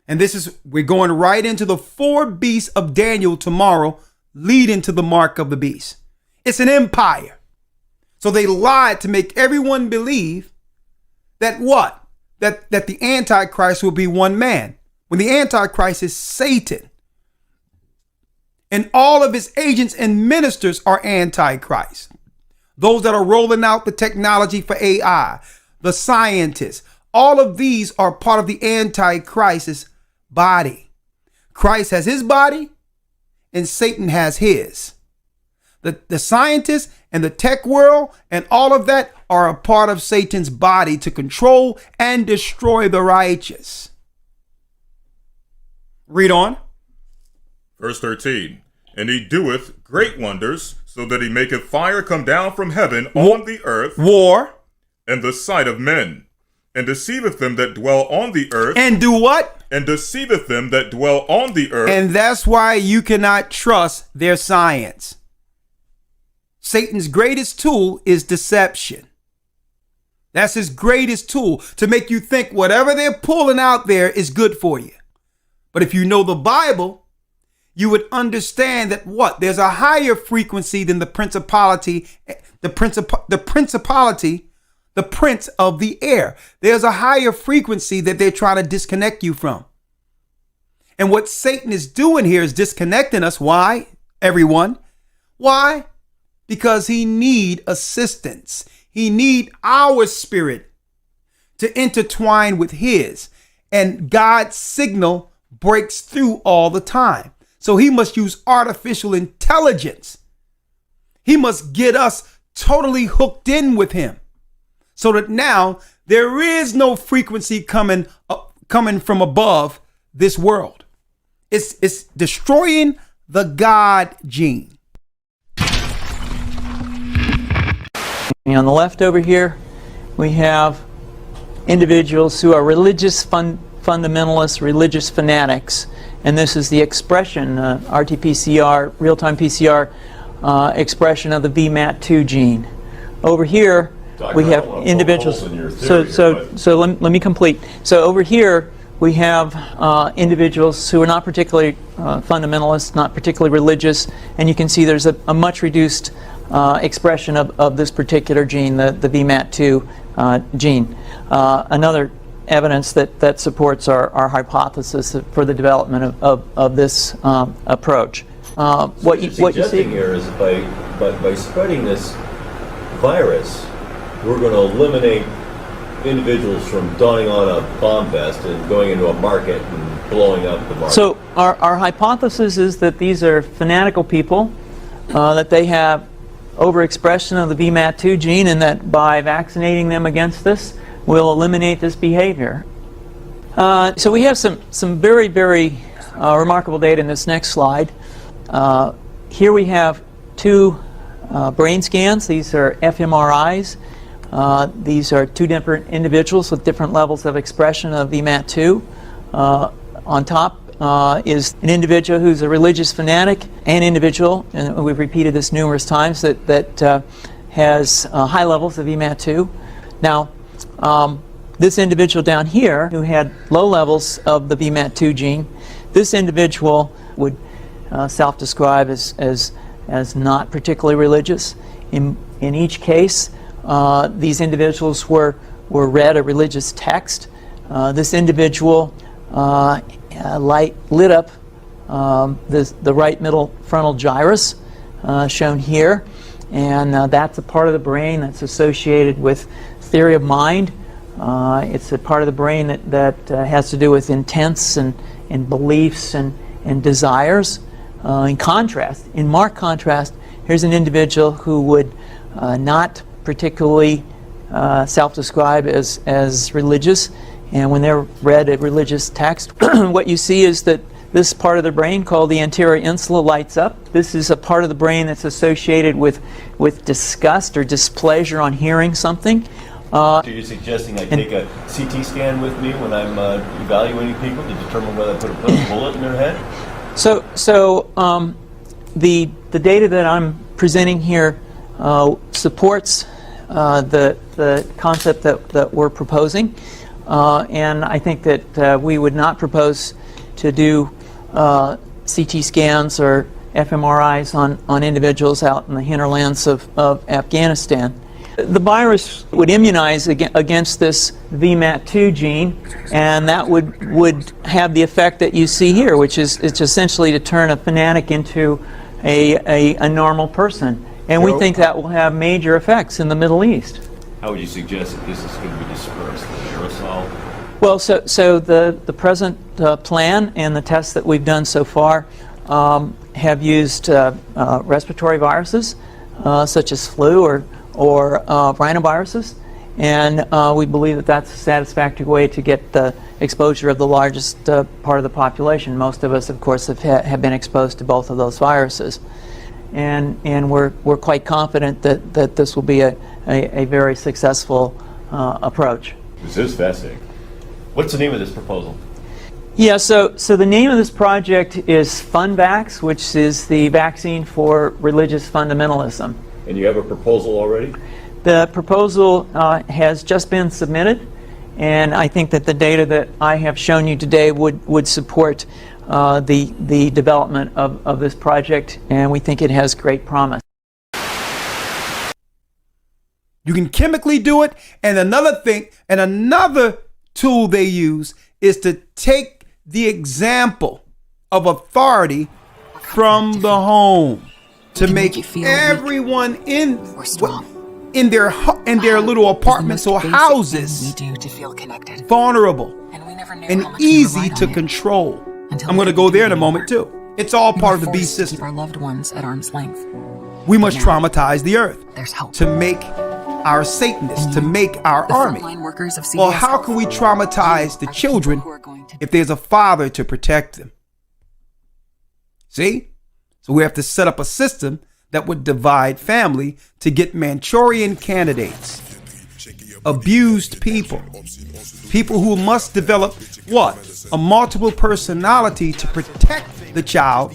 And we're going right into the 4 beasts of Daniel tomorrow, leading to the mark of the beast. It's an empire. So they lied to make everyone believe that what? That the antichrist will be one man, when the antichrist is Satan. And all of his agents and ministers are antichrist. Those that are rolling out the technology for AI, the scientists, all of these are part of the antichrist's body. Christ has his body and Satan has his. The scientists and the tech world and all of that are a part of Satan's body to control and destroy the righteous. Read on. Verse 13. And he doeth great wonders, so that he maketh fire come down from heaven on the earth. War. And the sight of men. And deceiveth them that dwell on the earth. And do what? And deceiveth them that dwell on the earth. And that's why you cannot trust their science. Satan's greatest tool is deception. That's his greatest tool, to make you think whatever they're pulling out there is good for you. But if you know the Bible, you would understand that what? There's a higher frequency than the principality, the prince of the air. There's a higher frequency that they're trying to disconnect you from. And what Satan is doing here is disconnecting us. Why, everyone? Why? Because he need assistance. He need our spirit to intertwine with his. And God's signal breaks through all the time. So he must use artificial intelligence. He must get us totally hooked in with him, so that now there is no frequency coming from above this world. It's destroying the God gene. On the left over here, we have individuals who are religious fundamentalists, religious fanatics. And this is the expression, RT-PCR, real-time PCR expression of the VMAT2 gene. Over here, we have individuals. So let me complete. So over here, we have individuals who are not particularly fundamentalist, not particularly religious, and you can see there's a much reduced expression of this particular gene, the VMAT2 gene. Another evidence that supports our hypothesis for the development of this approach. What you see here is by spreading this virus, we're going to eliminate individuals from donning on a bomb vest and going into a market and blowing up the market. So our hypothesis is that these are fanatical people, that they have overexpression of the VMAT2 gene, and that by vaccinating them against this, we'll eliminate this behavior. So we have some very, very remarkable data in this next slide. Here we have two brain scans. These are fMRIs. These are two different individuals with different levels of expression of VMAT2. On top is an individual who's a religious fanatic, an individual, and we've repeated this numerous times, that has high levels of VMAT2. Now, this individual down here who had low levels of the VMAT2 gene, this individual would self-describe as not particularly religious. In each case, these individuals were read a religious text. This individual lit up the right middle frontal gyrus, shown here, and that's a part of the brain that's associated with theory of mind. It's a part of the brain that has to do with intents and beliefs and desires. In marked contrast, here's an individual who would not particularly self-describe as religious, and when they're read a religious text, what you see is that this part of the brain called the anterior insula lights up. This is a part of the brain that's associated with disgust or displeasure on hearing something. So you're suggesting I take a CT scan with me when I'm evaluating people to determine whether I put a bullet in their head? So the data that I'm presenting here supports the concept that we're proposing, and I think that we would not propose to do CT scans or fMRIs on individuals out in the hinterlands of Afghanistan. The virus would immunize against this VMAT2 gene, and that would have the effect that you see here, which is it's essentially to turn a fanatic into a normal person. And we think that will have major effects in the Middle East. How would you suggest that this is going to be dispersed? Aerosol? Well, so the present plan and the tests that we've done so far have used respiratory viruses such as flu or rhinoviruses, and we believe that that's a satisfactory way to get the exposure of the largest part of the population. Most of us, of course, have been exposed to both of those viruses, and we're quite confident that this will be a very successful approach. This is fascinating. What's the name of this proposal? Yeah, so the name of this project is FunVax, which is the vaccine for religious fundamentalism. And you have a proposal already? The proposal has just been submitted, and I think that the data that I have shown you today would support the development of this project, and we think it has great promise. You can chemically do it, and another tool they use is to take the example of authority from the home to make everyone in their little apartments or houses vulnerable and easy to control. I'm going to go there in a moment too. It's all part of the beast system. Our loved ones at arm's length. We must traumatize the earth There's help. to make our Satanists, to make our army. Workers of Well, how can we traumatize the children if there's a father to protect them? See? So we have to set up a system that would divide family to get Manchurian candidates, abused people, people who must develop what? A multiple personality to protect the child,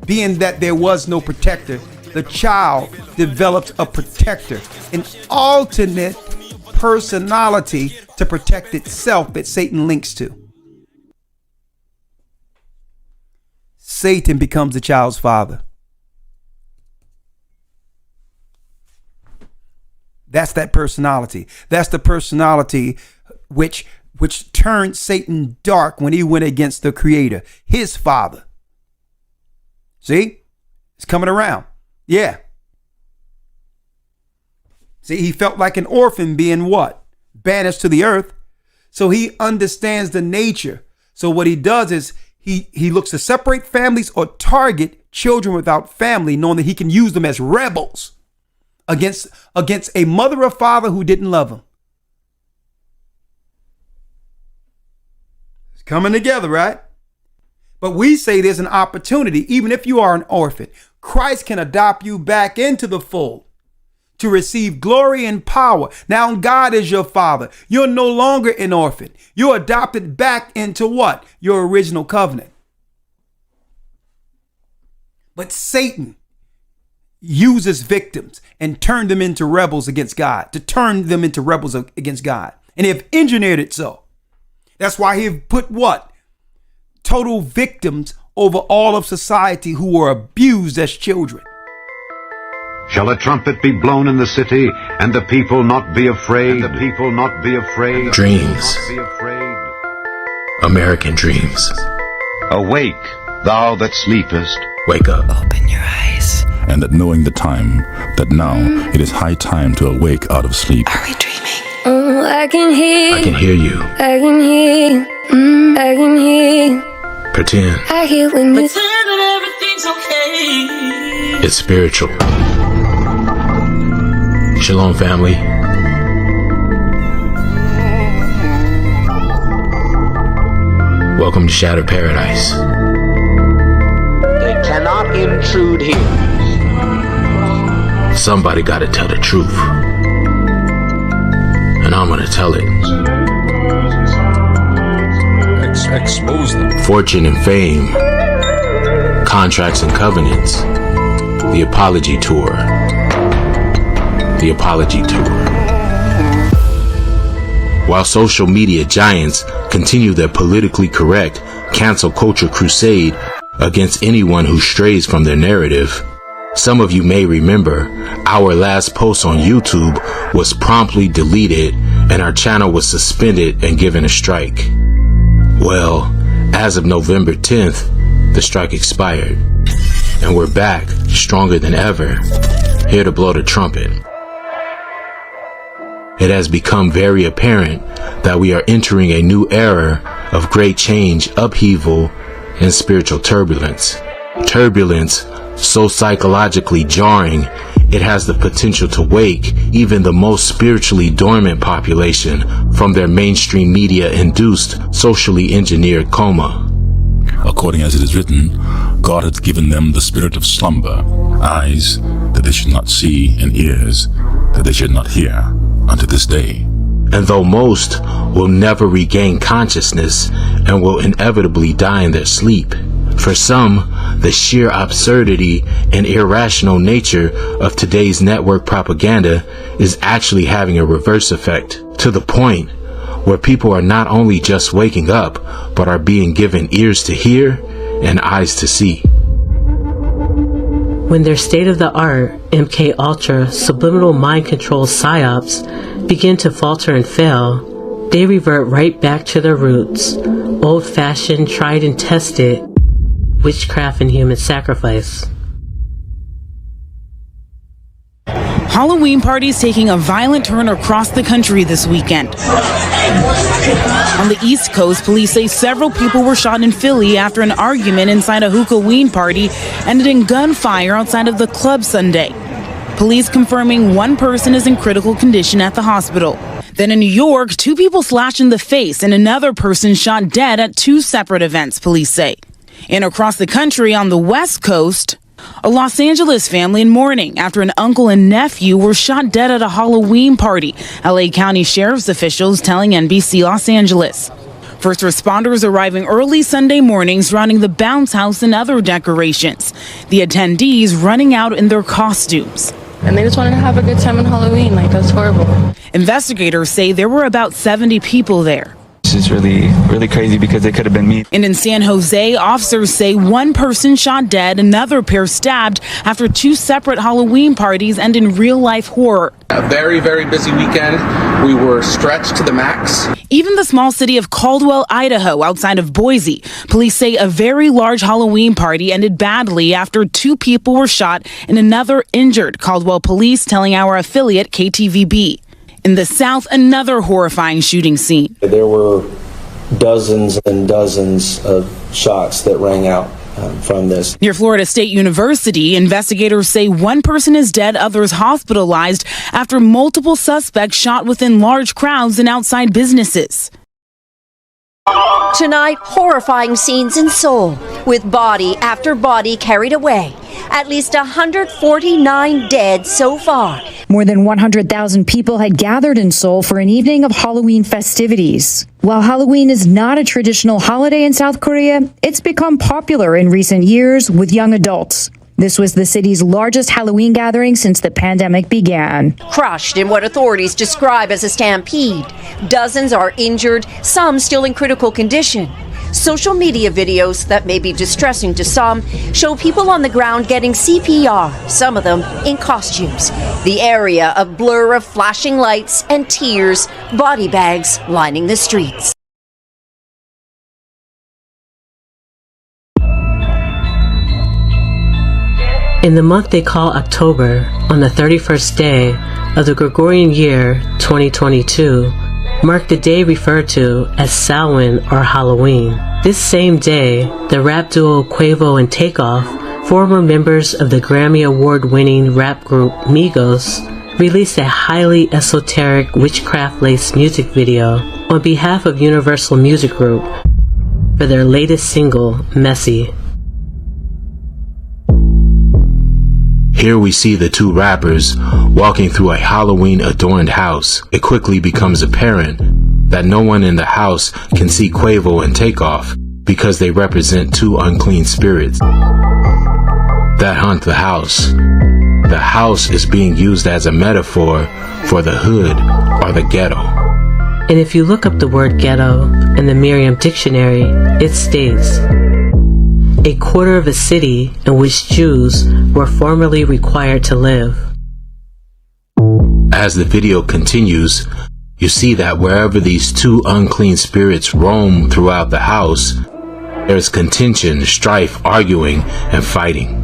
being that there was no protector. The child developed a protector, an alternate personality to protect itself that Satan links to. Satan becomes the child's father. That's that personality. That's the personality which turned Satan dark when he went against the Creator, his father. See? It's coming around. Yeah. See, he felt like an orphan being what? Banished to the earth. So he understands the nature. So what he does is he looks to separate families or target children without family, knowing that he can use them as rebels against a mother or father who didn't love him. It's coming together, right? But we say there's an opportunity, even if you are an orphan, Christ can adopt you back into the fold to receive glory and power. Now God is your father. You're no longer an orphan. You're adopted back into what? Your original covenant. But Satan uses victims and turn them into rebels against God, to turn them into rebels against God. And they've engineered it so. That's why he put what? Total victims over all of society who were abused as children. Shall a trumpet be blown in the city, and the people not be afraid? The people not be afraid. Dreams. American dreams. Awake, thou that sleepest. Wake up. Open your eyes. And that knowing the time, that now it is high time to awake out of sleep. Are we dreaming? Oh, I can hear. I can hear you. I can hear. I can hear. Pretend. I hear when you pretend that everything's okay. It's spiritual. Shalom, family. Welcome to Shattered Paradise. They cannot intrude here. Somebody gotta tell the truth. And I'm gonna tell it. Expose them. Fortune and fame. Contracts and covenants. The Apology Tour. The Apology Tour. While social media giants continue their politically correct cancel culture crusade against anyone who strays from their narrative, some of you may remember our last post on YouTube was promptly deleted and our channel was suspended and given a strike. Well, as of November 10th, the strike expired and we're back stronger than ever, here to blow the trumpet. It has become very apparent that we are entering a new era of great change, upheaval, and spiritual turbulence. Turbulence so psychologically jarring, it has the potential to wake even the most spiritually dormant population from their mainstream media-induced, socially engineered coma. According as it is written, God hath given them the spirit of slumber, eyes that they should not see, and ears that they should not hear, unto this day. And though most will never regain consciousness and will inevitably die in their sleep, for some, the sheer absurdity and irrational nature of today's network propaganda is actually having a reverse effect, to the point where people are not only just waking up, but are being given ears to hear and eyes to see. When their state-of-the-art MK Ultra subliminal mind control psyops begin to falter and fail, they revert right back to their roots, old-fashioned, tried and tested witchcraft and human sacrifice. Halloween parties taking a violent turn across the country this weekend. On the East Coast, police say several people were shot in Philly after an argument inside a hookah-ween party ended in gunfire outside of the club Sunday. Police confirming one person is in critical condition at the hospital. Then in New York, 2 people slashed in the face and another person shot dead at 2 separate events, police say. And across the country on the West Coast, a Los Angeles family in mourning after an uncle and nephew were shot dead at a Halloween party, LA County Sheriff's officials telling NBC Los Angeles. First responders arriving early Sunday morning surrounding the bounce house and other decorations. The attendees running out in their costumes. And they just wanted to have a good time on Halloween. Like, that's horrible. Investigators say there were about 70 people there. just really crazy because it could have been me. And in San Jose, officers say one person shot dead, another pair stabbed after two separate Halloween parties end in real-life horror. A very, very busy weekend. We were stretched to the max. Even the small city of Caldwell, Idaho, outside of Boise, police say a very large Halloween party ended badly after two people were shot and another injured, Caldwell police telling our affiliate KTVB. In the South, another horrifying shooting scene. There were dozens and dozens of shots that rang out from this. Near Florida State University, investigators say one person is dead, others hospitalized after multiple suspects shot within large crowds and outside businesses. Tonight, horrifying scenes in Seoul, with body after body carried away. At least 149 dead so far. More than 100,000 people had gathered in Seoul for an evening of Halloween festivities. While Halloween is not a traditional holiday in South Korea, it's become popular in recent years with young adults. This was the city's largest Halloween gathering since the pandemic began. Crushed in what authorities describe as a stampede. Dozens are injured, some still in critical condition. Social media videos that may be distressing to some show people on the ground getting CPR, some of them in costumes. The area a blur of flashing lights and tears, body bags lining the streets. In the month they call October, on the 31st day of the Gregorian year 2022, marked the day referred to as Samhain or Halloween. This same day, the rap duo Quavo and Takeoff, former members of the Grammy Award-winning rap group Migos, released a highly esoteric witchcraft-laced music video on behalf of Universal Music Group for their latest single, Messy. Here we see the two rappers walking through a Halloween-adorned house. It quickly becomes apparent that no one in the house can see Quavo and Takeoff because they represent two unclean spirits that haunt the house. The house is being used as a metaphor for the hood or the ghetto. And if you look up the word ghetto in the Merriam Dictionary, it states, a quarter of a city in which Jews were formerly required to live. As the video continues, you see that wherever these two unclean spirits roam throughout the house, there's contention, strife, arguing, and fighting.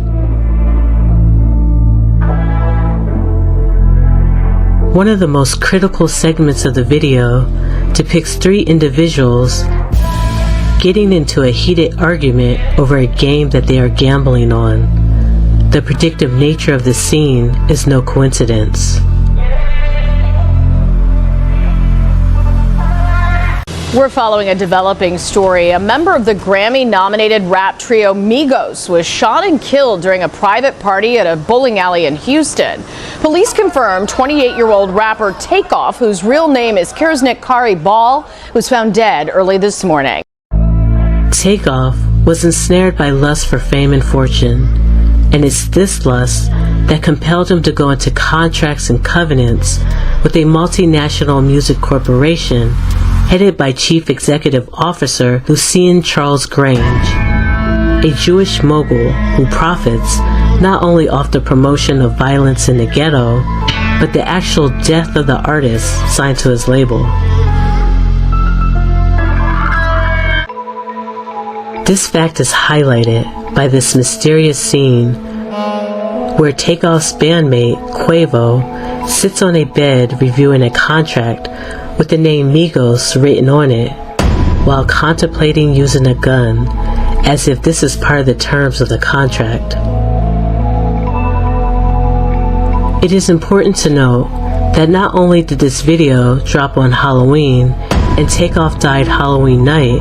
One of the most critical segments of the video depicts three individuals getting into a heated argument over a game that they are gambling on. The predictive nature of the scene is no coincidence. We're following a developing story. A member of the Grammy-nominated rap trio Migos was shot and killed during a private party at a bowling alley in Houston. Police confirmed 28-year-old rapper Takeoff, whose real name is Kirsnick Kari Ball, was found dead early this morning. Takeoff was ensnared by lust for fame and fortune, and it's this lust that compelled him to go into contracts and covenants with a multinational music corporation headed by Chief Executive Officer Lucien Charles Grange, a Jewish mogul who profits not only off the promotion of violence in the ghetto, but the actual death of the artist signed to his label. This fact is highlighted by this mysterious scene where Takeoff's bandmate, Quavo, sits on a bed reviewing a contract with the name Migos written on it, while contemplating using a gun, as if this is part of the terms of the contract. It is important to note that not only did this video drop on Halloween and Takeoff died Halloween night,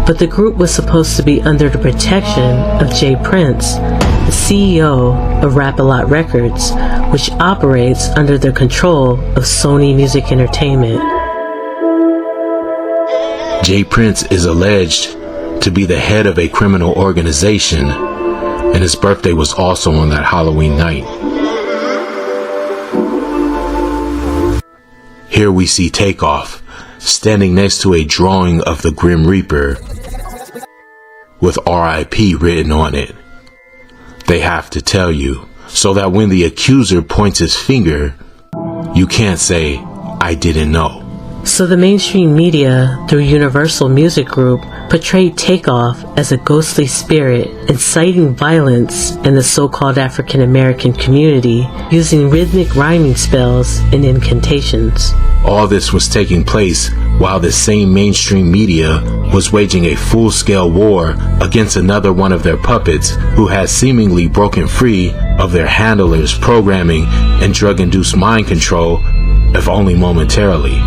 but the group was supposed to be under the protection of Jay Prince, the CEO of Rap-A-Lot Records, which operates under the control of Sony Music Entertainment. Jay Prince is alleged to be the head of a criminal organization, and his birthday was also on that Halloween night. Here we see Takeoff standing next to a drawing of the Grim Reaper with R.I.P. written on it. They have to tell you, so that when the accuser points his finger, you can't say, "I didn't know." So the mainstream media, through Universal Music Group, portrayed Takeoff as a ghostly spirit, inciting violence in the so-called African American community, using rhythmic rhyming spells and incantations. All this was taking place while the same mainstream media was waging a full-scale war against another one of their puppets who had seemingly broken free of their handlers' programming and drug-induced mind control, if only momentarily.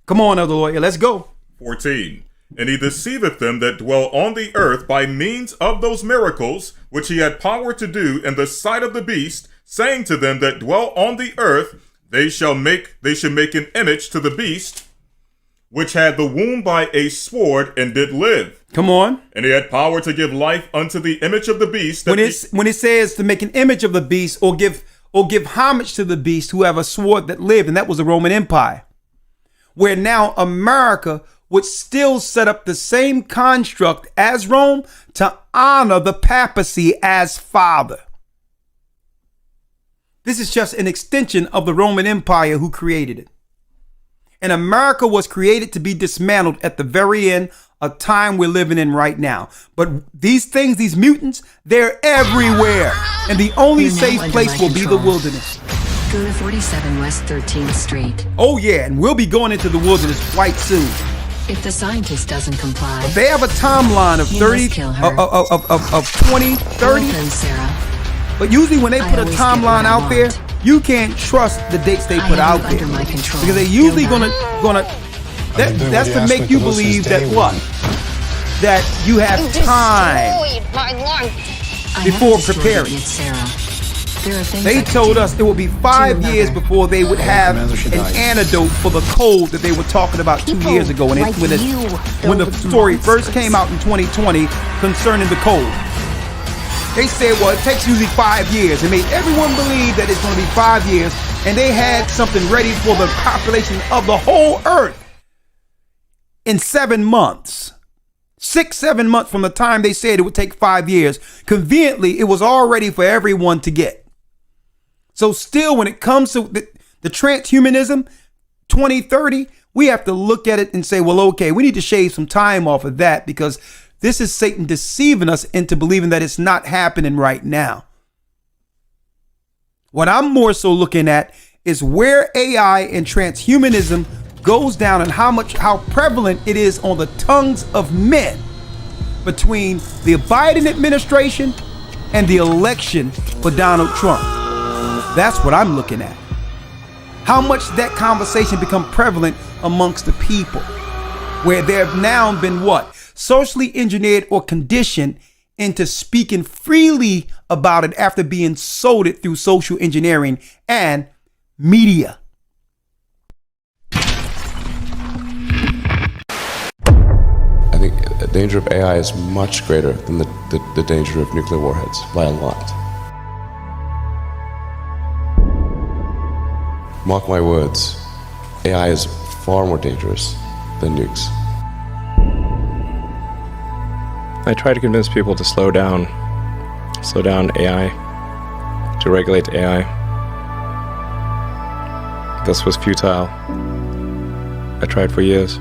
Come on, Elder Lawyer, let's go. 14. And he deceiveth them that dwell on the earth by means of those miracles which he had power to do in the sight of the beast, saying to them that dwell on the earth, they should make an image to the beast, which had the wound by a sword and did live. Come on. And he had power to give life unto the image of the beast. When it says to make an image of the beast or give homage to the beast who have a sword that lived, and that was the Roman Empire, where now America would still set up the same construct as Rome to honor the papacy as father. This is just an extension of the Roman Empire who created it. And America was created to be dismantled at the very end, a time we're living in right now. But these things, these mutants, they're everywhere. And the only safe place will be the wilderness. Go to 47 West 13th Street. Oh yeah, and we'll be going into the wilderness quite soon. If the scientist doesn't comply, they have a timeline of 30, of 20, 30. But usually when they put a timeline out there, you can't trust the dates they put out there, because they're usually gonna. That's to make you believe that what? That you have time before preparing. They told us it would be 5 years before they would have an antidote for the cold that they were talking about 2 years ago when the story first came out in 2020 concerning the cold. They said, well, it takes usually 5 years. It made everyone believe that it's going to be 5 years, and they had something ready for the population of the whole earth in 7 months. 6-7 months from the time they said it would take 5 years. Conveniently, it was all ready for everyone to get. So still, when it comes to the transhumanism 2030, we have to look at it and say, well, okay, we need to shave some time off of that, because this is Satan deceiving us into believing that it's not happening right now. What I'm more so looking at is where AI and transhumanism goes down and how prevalent it is on the tongues of men between the Biden administration and the election for Donald Trump. That's what I'm looking at. How much that conversation become prevalent amongst the people, where there have now been what? Socially engineered or conditioned into speaking freely about it after being sold it through social engineering and media. I think the danger of AI is much greater than the danger of nuclear warheads by a lot. Mark my words, AI is far more dangerous than nukes. I try to convince people to slow down AI, to regulate AI. This was futile. I tried for years.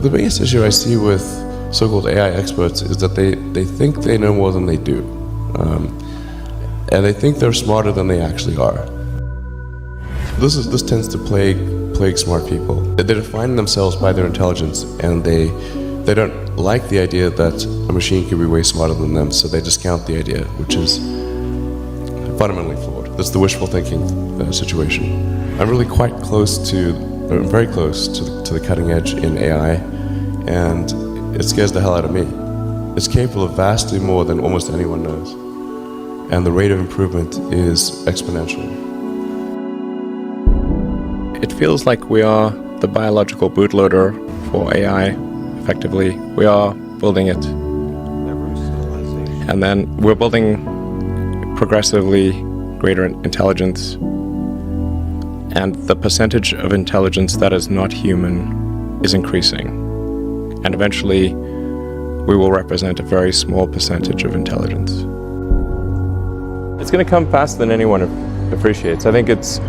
The biggest issue I see with so-called AI experts is that they think they know more than they do. And they think they're smarter than they actually are. This tends to plague smart people. They define themselves by their intelligence, and they don't like the idea that a machine can be way smarter than them, so they discount the idea, which is fundamentally flawed. That's the wishful thinking situation. I'm really very close to the cutting edge in AI, and it scares the hell out of me. It's capable of vastly more than almost anyone knows. And the rate of improvement is exponential. It feels like we are the biological bootloader for AI, effectively. We are building it. And then we're building progressively greater intelligence. And the percentage of intelligence that is not human is increasing. And eventually, we will represent a very small percentage of intelligence. It's going to come faster than anyone appreciates. I think it's,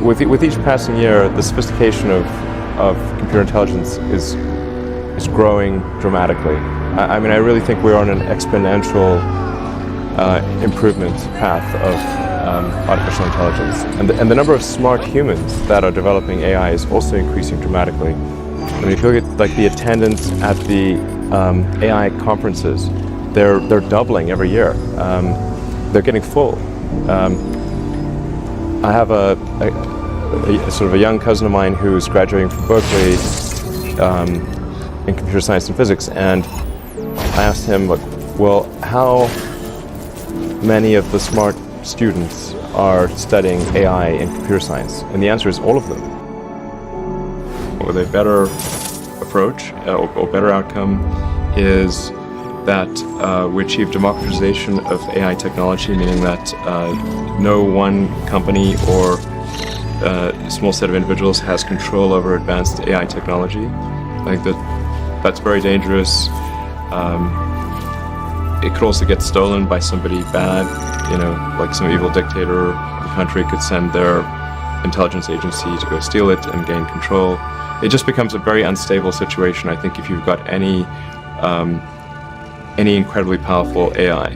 with each passing year, the sophistication of computer intelligence is growing dramatically. I mean, I really think we're on an exponential improvement path of artificial intelligence. And the number of smart humans that are developing AI is also increasing dramatically. I mean, if you look at like the attendance at the AI conferences, they're doubling every year. They're getting full. I have a sort of a young cousin of mine who's graduating from Berkeley in computer science and physics, and I asked him, well, how many of the smart students are studying AI in computer science? And the answer is all of them. With a better approach or better outcome is that we achieve democratization of AI technology, meaning that no one company or small set of individuals has control over advanced AI technology. I think that's very dangerous. It could also get stolen by somebody bad, you know, like some evil dictator or country could send their intelligence agency to go steal it and gain control. It just becomes a very unstable situation, I think, if you've got any incredibly powerful AI.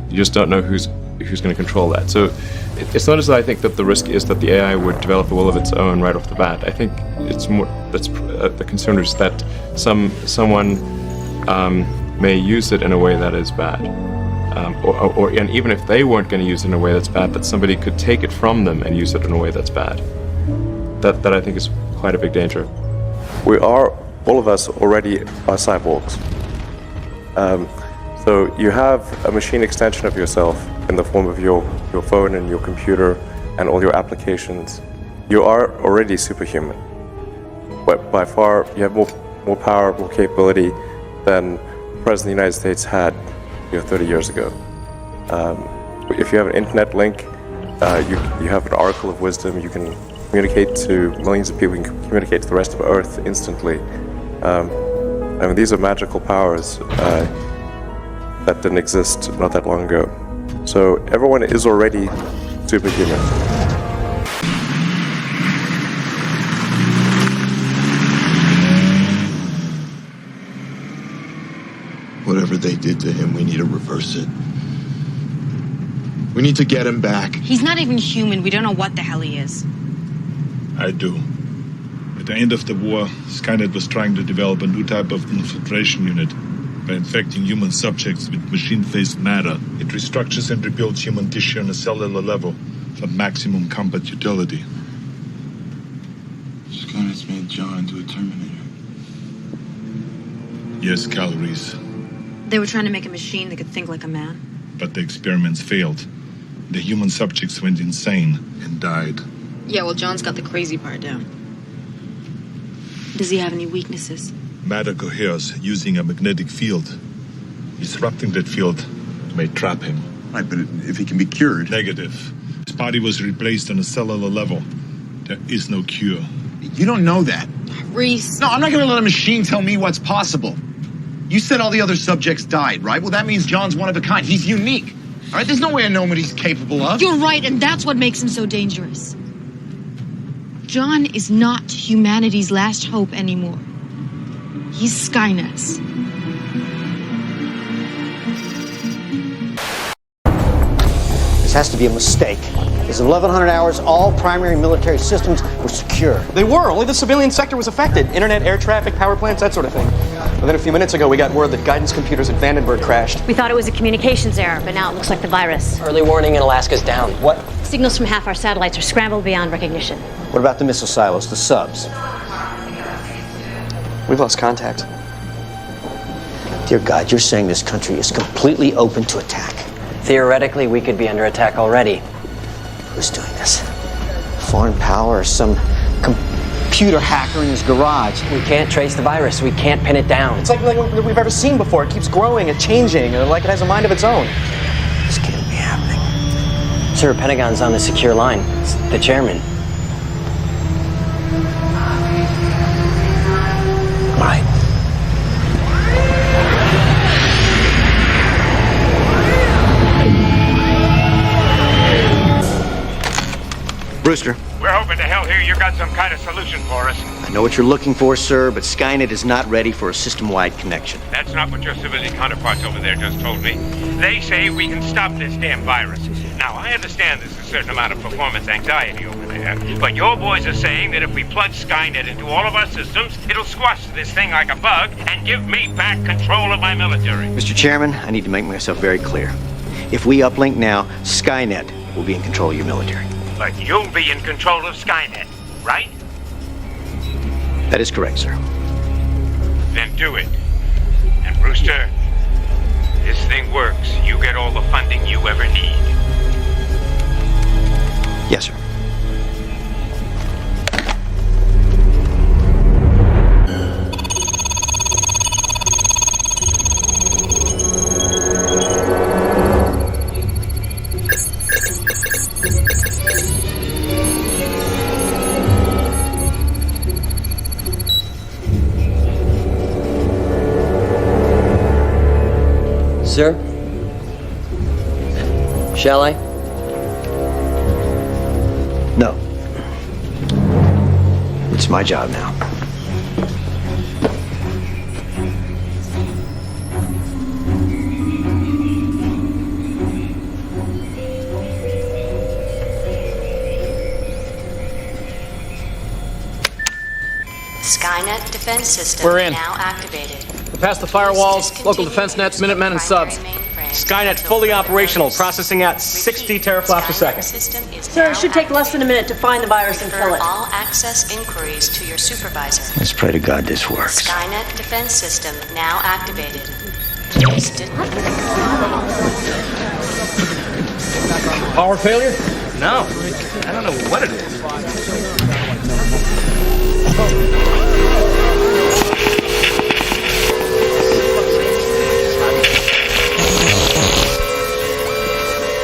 You just don't know who's going to control that. So it's not as though I think that the risk is that the AI would develop a will of its own right off the bat. I think it's more that's the concern is that someone may use it in a way that is bad, and even if they weren't going to use it in a way that's bad, that somebody could take it from them and use it in a way that's bad. That I think is quite a big danger. We are, all of us already are cyborgs. So you have a machine extension of yourself in the form of your phone and your computer and all your applications. You are already superhuman. But by far, you have more power, more capability than the President of the United States had 30 years ago. If you have an internet link, you have an oracle of wisdom, you can communicate to millions of people, you can communicate to the rest of Earth instantly. I mean, these are magical powers that didn't exist not that long ago. So everyone is already superhuman. Whatever they did to him, we need to reverse it. We need to get him back. He's not even human. We don't know what the hell he is. I do. At the end of the war, Skynet was trying to develop a new type of infiltration unit. By infecting human subjects with machine-faced matter, it restructures and rebuilds human tissue on a cellular level for maximum combat utility. Skynet's made John into a Terminator. Yes, calories. They were trying to make a machine that could think like a man. But the experiments failed. The human subjects went insane and died. Yeah, well, John's got the crazy part down. Does he have any weaknesses? Matter coheres using a magnetic field. Disrupting that field may trap him. Right, but if he can be cured... Negative. His body was replaced on a cellular level. There is no cure. You don't know that. Reese. No, I'm not going to let a machine tell me what's possible. You said all the other subjects died, right? Well, that means John's one of a kind. He's unique. All right, there's no way of knowing what he's capable of. You're right, and that's what makes him so dangerous. John is not humanity's last hope anymore. He's Skynet's. This has to be a mistake. Because in 1100 hours, all primary military systems were secure. They were. Only the civilian sector was affected. Internet, air traffic, power plants, that sort of thing. But then a few minutes ago, we got word that guidance computers at Vandenberg crashed. We thought it was a communications error, but now it looks like the virus. Early warning in Alaska's down. What? Signals from half our satellites are scrambled beyond recognition. What about the missile silos, the subs? We've lost contact. Dear God, you're saying this country is completely open to attack. Theoretically, we could be under attack already. Who's doing this? Foreign power or some computer hacker in his garage. We can't trace the virus. We can't pin it down. It's like nothing we've ever seen before. It keeps growing and changing, like it has a mind of its own. This can't be happening. Sir, Pentagon's on the secure line. It's the chairman. Right. Brewster. We're hoping to hell here you got some kind of solution for us. I know what you're looking for, sir, but Skynet is not ready for a system-wide connection. That's not what your civilian counterparts over there just told me. They say we can stop this damn virus. Now, I understand there's a certain amount of performance anxiety over there, but your boys are saying that if we plug Skynet into all of our systems, it'll squash this thing like a bug and give me back control of my military. Mr. Chairman, I need to make myself very clear. If we uplink now, Skynet will be in control of your military. But you'll be in control of Skynet, right? That is correct, sir. Then do it. And Brewster, this thing works. You get all the funding you ever need. Yes, sir. Sir? Shall I? No. It's my job now. Skynet defense system We're in. now activated. We're past the firewalls, local defense nets, Minutemen, and subs. Skynet fully operational, processing at 60 teraflops a second. Sir, it should take less than a minute to find the virus and kill it. All access inquiries to your supervisor. Let's pray to God this works. Skynet defense system now activated. Power failure? No. I don't know what it is.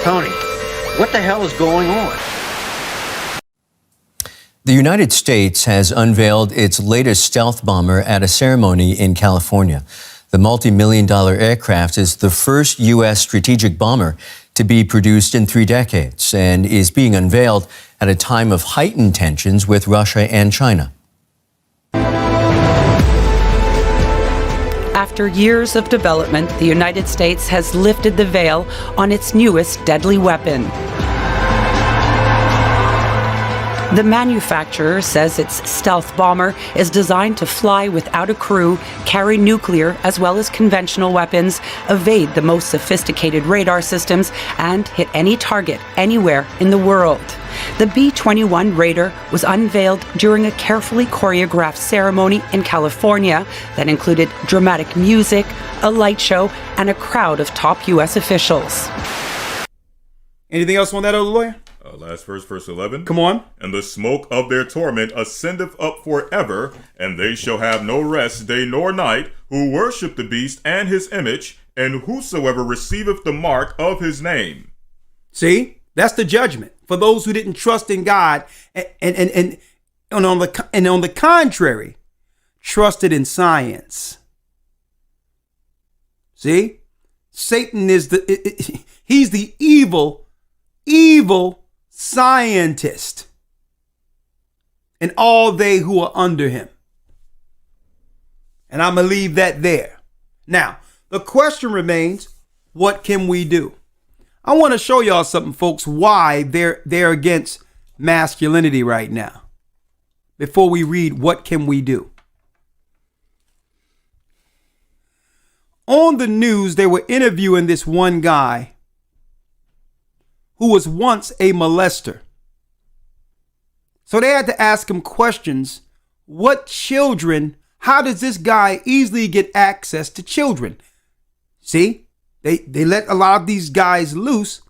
Tony, what the hell is going on? The United States has unveiled its latest stealth bomber at a ceremony in California. The multi-million-dollar aircraft is the first U.S. strategic bomber to be produced in 3 decades and is being unveiled at a time of heightened tensions with Russia and China. After years of development, the United States has lifted the veil on its newest deadly weapon. The manufacturer says its stealth bomber is designed to fly without a crew, carry nuclear as well as conventional weapons, evade the most sophisticated radar systems, and hit any target anywhere in the world. The B-21 Raider was unveiled during a carefully choreographed ceremony in California that included dramatic music, a light show, and a crowd of top U.S. officials. Anything else on that, other lawyer? Last verse 11. Come on. And the smoke of their torment ascendeth up forever, and they shall have no rest day nor night, who worship the beast and his image, and whosoever receiveth the mark of his name. See, that's the judgment for those who didn't trust in God, and on the contrary, trusted in science. See, Satan is he's the evil scientist, and all they who are under him. And I'm going to leave that there. Now, the question remains, what can we do? I want to show y'all something, folks, why they're against masculinity right now. Before we read, what can we do? On the news, they were interviewing this one guy who was once a molester. So they had to ask him questions. What children, how does this guy easily get access to children? See, they let a lot of these guys loose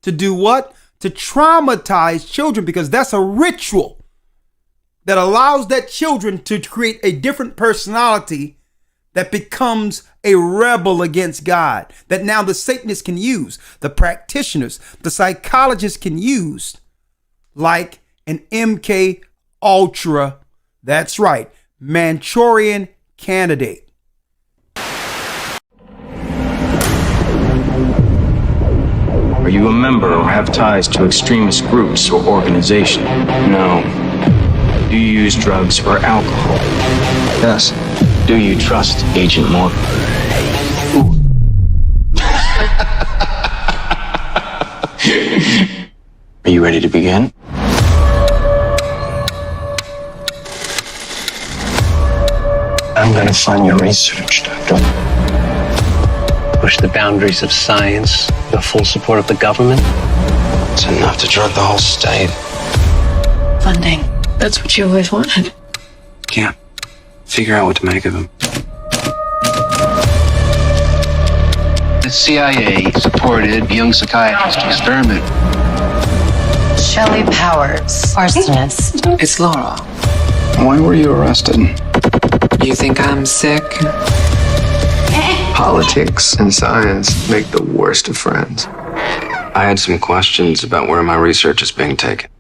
to do what? To traumatize children, because that's a ritual that allows that children to create a different personality that becomes a rebel against God, that now the Satanists can use, the practitioners, the psychologists can use, like an MK Ultra, that's right, Manchurian Candidate. Are you a member or have ties to extremist groups or organizations? No. Do you use drugs or alcohol? Yes. Do you trust Agent Morgan? Are you ready to begin? I'm gonna fund your research, Doctor. Push the boundaries of science, the full support of the government. It's enough to drug the whole state. Funding. That's what you always wanted. Can't figure out what to make of him. The CIA supported young psychiatrist experiment. Shelley Powers, arsonist. It's Laura. Why were you arrested? You think I'm sick? Politics and science make the worst of friends. I had some questions about where my research is being taken.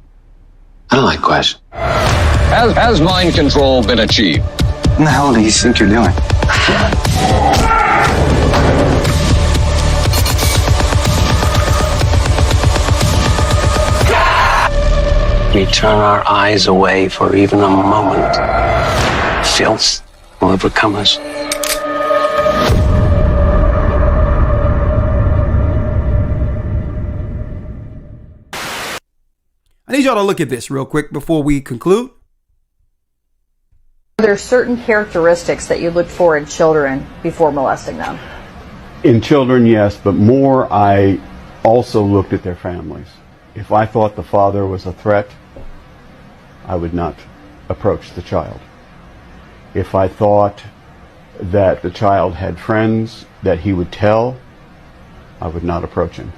I don't like questions. Has mind control been achieved? What the hell do you think you're doing? We turn our eyes away for even a moment. Filth will overcome us. I need y'all to look at this real quick before we conclude. Are there certain characteristics that you look for in children before molesting them? In children, yes, but more I also looked at their families. If I thought the father was a threat, I would not approach the child. If I thought that the child had friends that he would tell, I would not approach him.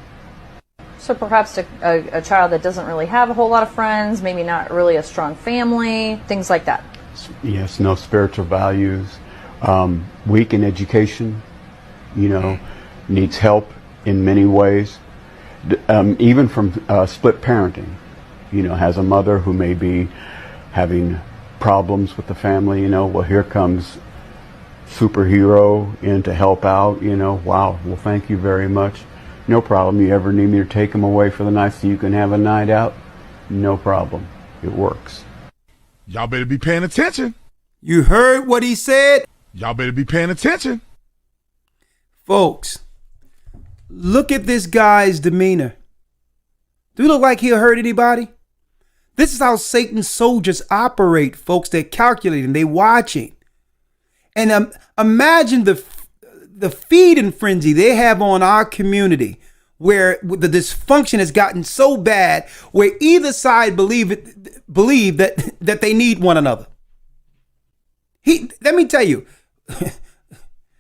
So perhaps a child that doesn't really have a whole lot of friends, maybe not really a strong family, things like that. Yes, no spiritual values, weak in education, needs help in many ways, even from split parenting, has a mother who may be having problems with the family, well, here comes superhero in to help out, wow, well, thank you very much. No problem. You ever need me to take them away for the night so you can have a night out? No problem. It works. Y'all better be paying attention. You heard what he said? Y'all better be paying attention. Folks, look at this guy's demeanor. Do he look like he'll hurt anybody? This is how Satan's soldiers operate, folks. They're calculating. They're watching. And imagine the feeding frenzy they have on our community, where the dysfunction has gotten so bad, where either side believe that they need one another. Let me tell you,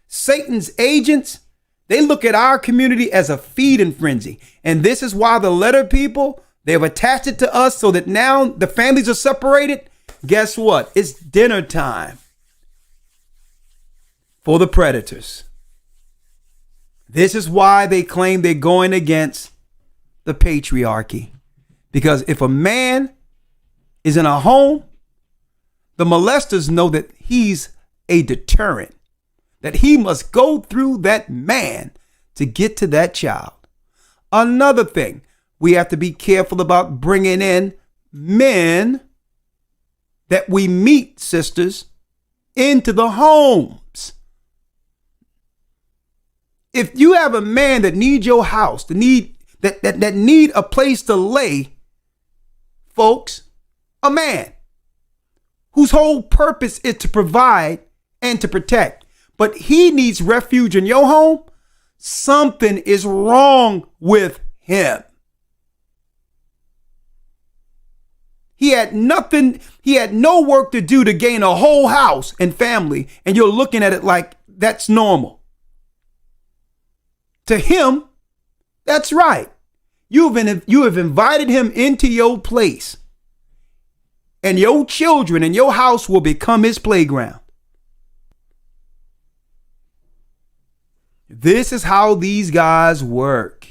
Satan's agents, they look at our community as a feeding frenzy. And this is why the letter people, they've attached it to us so that now the families are separated. Guess what? It's dinner time for the predators. This is why they claim they're going against the patriarchy. Because if a man is in a home, the molesters know that he's a deterrent, that he must go through that man to get to that child. Another thing, we have to be careful about bringing in men that we meet, sisters, into the homes. If you have a man that needs your house, that need a place to lay, folks, a man whose whole purpose is to provide and to protect, but he needs refuge in your home, something is wrong with him. He had no work to do to gain a whole house and family, and you're looking at it like that's normal. To him, that's right. You have invited him into your place. and your children and your house will become his playground. This is how these guys work.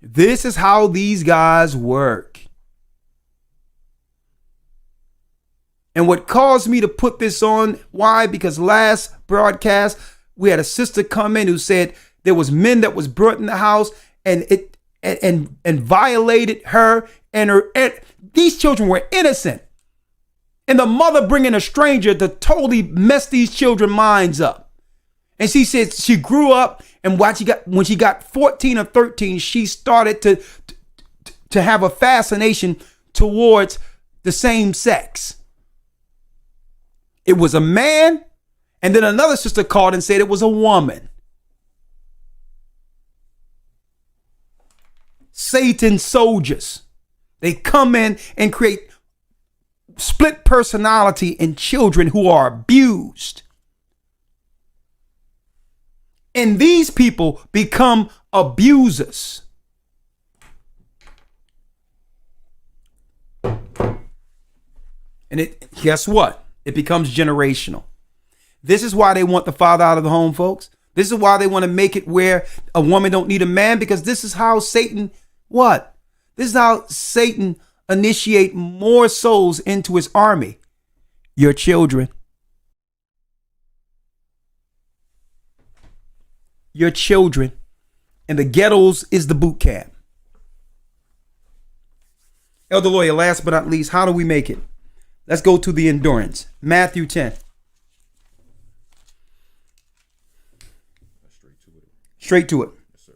This is how these guys work. And what caused me to put this on, why? Because last broadcast, we had a sister come in who said there was men that was brought in the house and violated her and these children were innocent. And the mother bringing a stranger to totally mess these children's minds up. And she said she grew up, and when she got 14 or 13, she started to have a fascination towards the same sex. It was a man, and then another sister called and said it was a woman. Satan soldiers. They come in and create split personality in children who are abused. And these people become abusers. And guess what? It becomes generational. This is why they want the father out of the home, folks. This is why they want to make it where a woman don't need a man, because this is how Satan, what? This is how Satan initiate more souls into his army. Your children. Your children. And the ghettos is the boot camp. Elder Lawyer, last but not least, how do we make it? Let's go to the endurance. Matthew 10. Straight to it. Yes,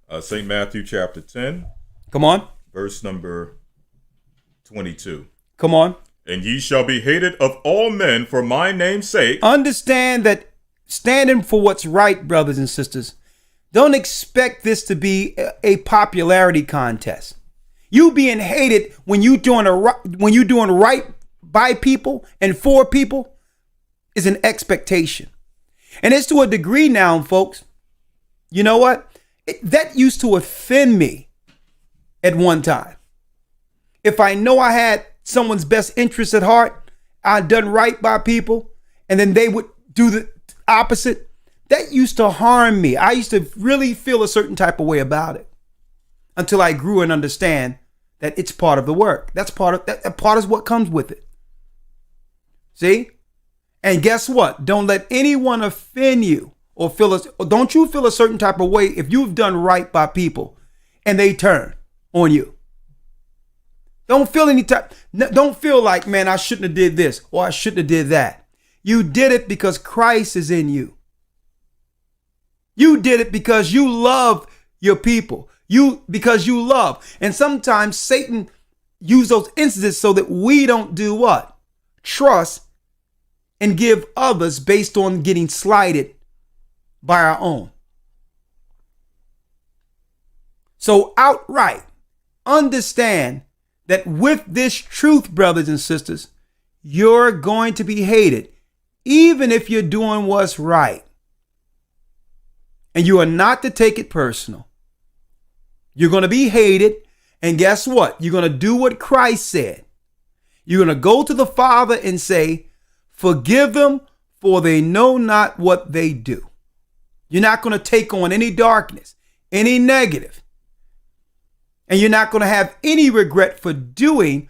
sir. St. Matthew chapter 10. Come on. Verse number 22. Come on. And ye shall be hated of all men for my name's sake. Understand that standing for what's right, brothers and sisters, don't expect this to be a popularity contest. You being hated when you doing right by people and for people is an expectation. And it's to a degree now, folks. You know what? That used to offend me at one time. If I know I had someone's best interest at heart, I'd done right by people, and then they would do the opposite, that used to harm me. I used to really feel a certain type of way about it until I grew and understand that it's part of the work. That's part of what comes with it. See? And guess what? Don't let anyone offend you or don't you feel a certain type of way if you've done right by people and they turn on you. Don't feel like, man, I shouldn't have did this or I shouldn't have did that. You did it because Christ is in you. You did it because you love your people. Because you love. And sometimes Satan uses those instances so that we don't do what? Trust and give others based on getting slighted by our own. So outright understand that with this truth, brothers and sisters, you're going to be hated, even if you're doing what's right. And you are not to take it personal. You're going to be hated. And guess what? You're going to do what Christ said. You're going to go to the Father and say, forgive them, for they know not what they do. You're not going to take on any darkness, any negative. And you're not going to have any regret for doing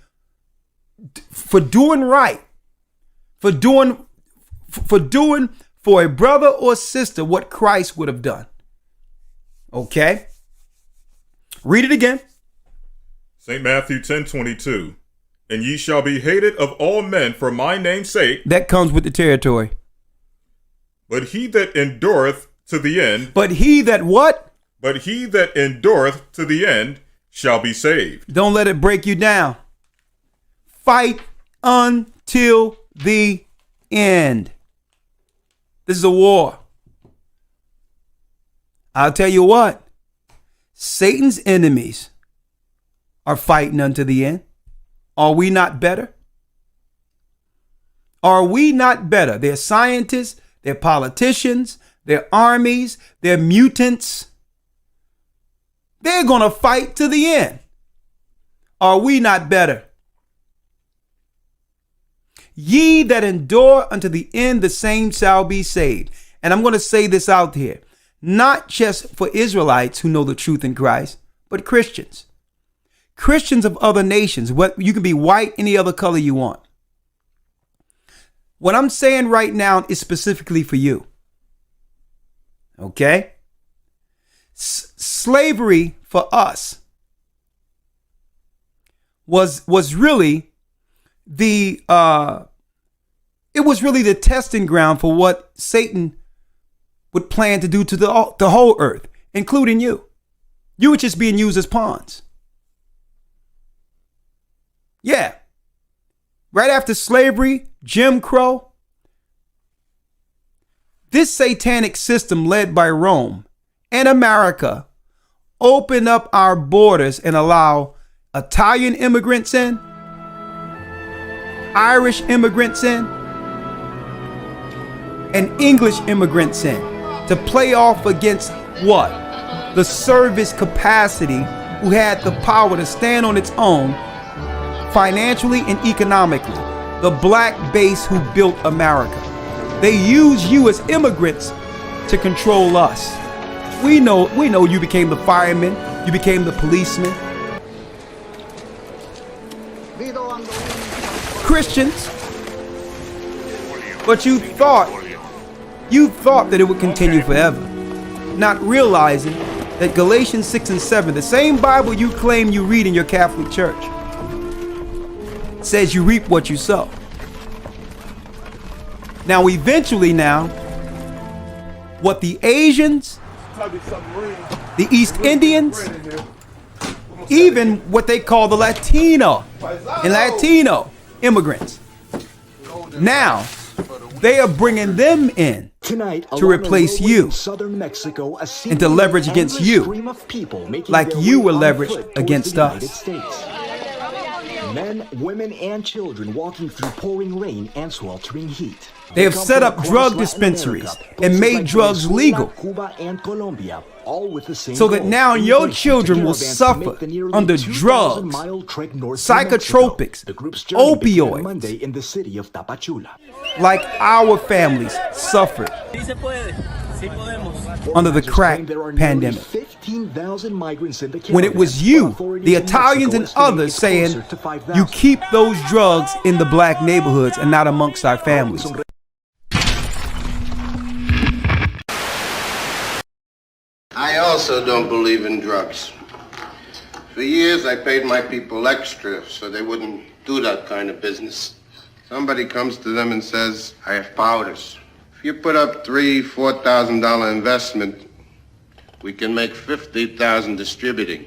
right, for doing for a brother or sister what Christ would have done. Okay? Read it again. St. Matthew 10:22. And ye shall be hated of all men for my name's sake. That comes with the territory. But he that endureth to the end. But he that what? But he that endureth to the end shall be saved. Don't let it break you down. Fight until the end. This is a war. I'll tell you what. Satan's enemies are fighting unto the end. Are we not better? Are we not better? They're scientists, they're politicians, they're armies, they're mutants. They're going to fight to the end. Are we not better? Ye that endure unto the end, the same shall be saved. And I'm going to say this out here, not just for Israelites who know the truth in Christ, but Christians. Christians of other nations. You can be white, any other color you want. What I'm saying right now is specifically for you. Okay? Slavery for us was really the testing ground for what Satan would plan to do to the whole earth, including you. You were just being used as pawns. Yeah. Right after slavery, Jim Crow, this satanic system led by Rome and America opened up our borders and allow Italian immigrants in, Irish immigrants in, and English immigrants in to play off against what? The service capacity who had the power to stand on its own financially and economically. The black base who built America. They use you as immigrants to control us. We know you became the fireman, you became the policeman. Christians, but you thought that it would continue forever, not realizing that Galatians 6 and 7, the same Bible you claim you read in your Catholic church, says you reap what you sow. Now, eventually what the Asians, the East Indians, even what they call the Latino immigrants, now they are bringing them in to replace you and to leverage against you like you were leveraged against us. Men, women, and children walking through pouring rain and sweltering heat. They have set up drug dispensaries and made drugs legal so that now your children will suffer under drugs, psychotropics, opioids, like our families suffered under the crack pandemic. When it was you, the Italians and others saying, you keep those drugs in the black neighborhoods and not amongst our families. I also don't believe in drugs. For years, I paid my people extra so they wouldn't do that kind of business. Somebody comes to them and says, I have powders. If you put up $3,000, $4,000 investment, we can make $50,000 distributing.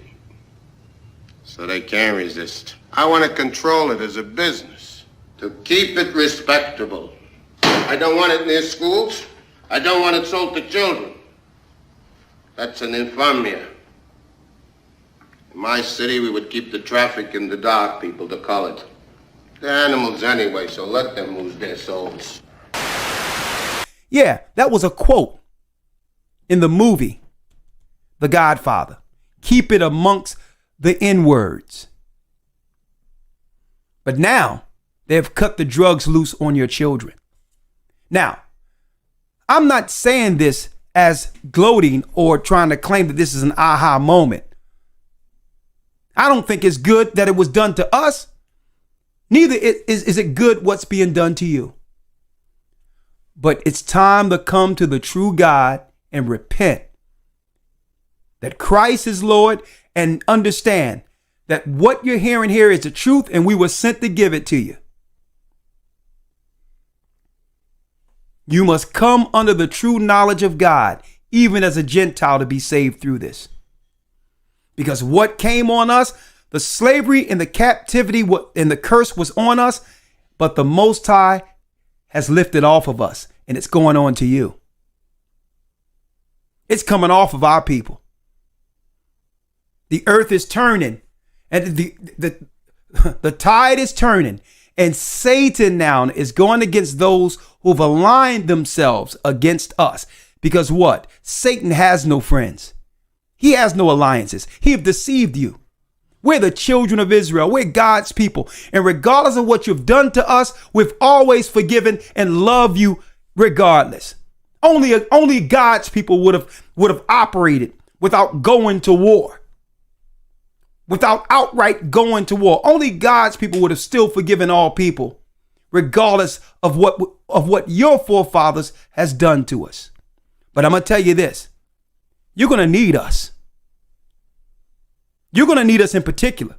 So they can't resist. I want to control it as a business, to keep it respectable. I don't want it near schools. I don't want it sold to children. That's an infamia. In my city, we would keep the traffic in the dark, people to call it. They're animals anyway, so let them lose their souls. Yeah, that was a quote in the movie The Godfather. Keep it amongst the N-words. But now, they have cut the drugs loose on your children. Now, I'm not saying this as gloating or trying to claim that this is an aha moment. I don't think it's good that it was done to us. Neither is it good what's being done to you. But it's time to come to the true God and repent that Christ is Lord, and understand that what you're hearing here is the truth, and we were sent to give it to you. You must come under the true knowledge of God, even as a Gentile, to be saved through this. Because what came on us, the slavery and the captivity and the curse was on us, but the Most High has lifted off of us, and it's going on to you. It's coming off of our people. The earth is turning, and the tide is turning, and Satan now is going against those who've aligned themselves against us. Because what? Satan has no friends. He has no alliances. He have deceived you. We're the children of Israel. We're God's people. And regardless of what you've done to us, we've always forgiven and love you regardless. Only God's people would have operated without going to war, without outright going to war. Only God's people would have still forgiven all people, regardless of what your forefathers has done to us. But I'm going to tell you this. You're going to need us. You're going to need us in particular,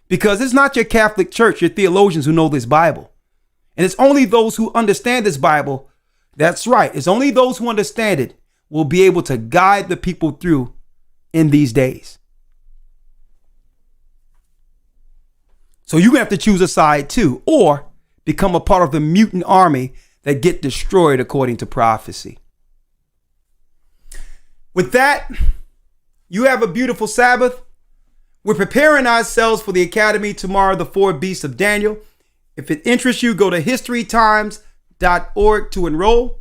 because it's not your Catholic Church, your theologians who know this Bible. And it's only those who understand this Bible. That's right. It's only those who understand it will be able to guide the people through in these days. So you're going to have to choose a side too, or become a part of the mutant army that get destroyed according to prophecy. With that, you have a beautiful Sabbath. We're preparing ourselves for the Academy tomorrow, the 4 Beasts of Daniel. If it interests you, go to historytimes.org to enroll.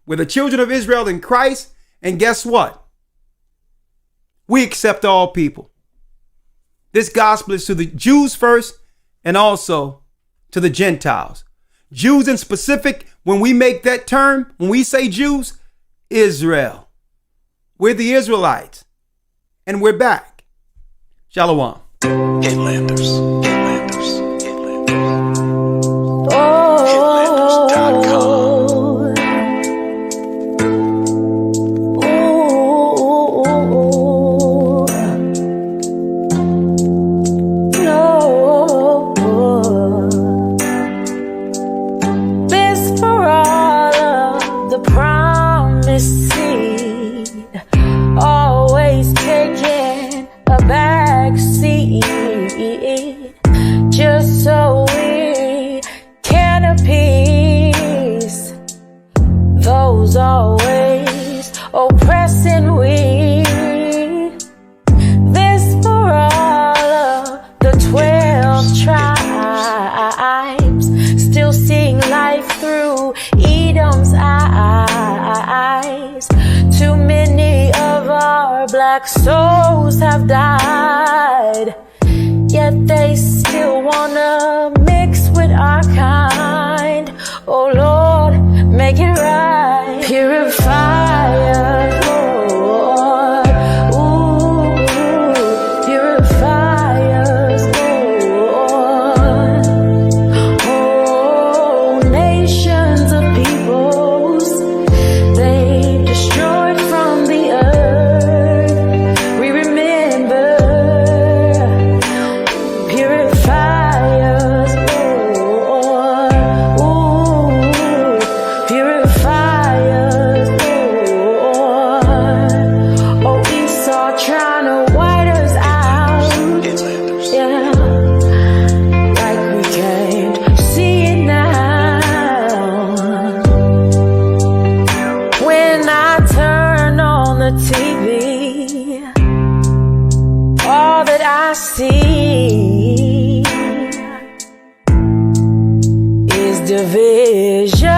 We're the children of Israel in Christ. And guess what? We accept all people. This gospel is to the Jews first and also to the Gentiles. Jews in specific, when we make that term, when we say Jews, Israel. We're the Israelites. And we're back. Shalom. Headlanders. Just so we can appease those always oppressing we. This for all of the 12 tribes, still seeing life through Edom's eyes. Too many of our black souls have died, yet they still wanna mix with our kind. Oh Lord, make it right. Purify us, Lord. Ooh, purify us, Lord. Oh, nations of peoples, they destroyed from the earth. We remember. See is division.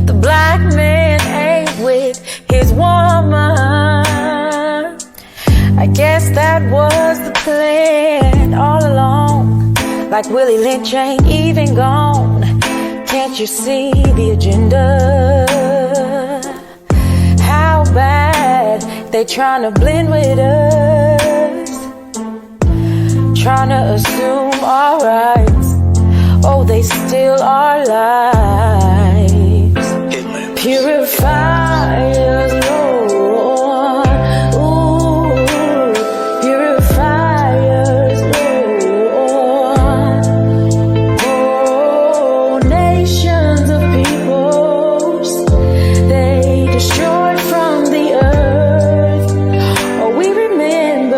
The black man ain't with his woman. I guess that was the plan all along. Like Willie Lynch ain't even gone. Can't you see the agenda? How bad they tryna blend with us, tryna assume our rights. Oh, they steal our lives. Purify us, Lord. Ooh, purify us, Lord. Oh, nations of peoples, they destroyed from the earth. Oh, we remember.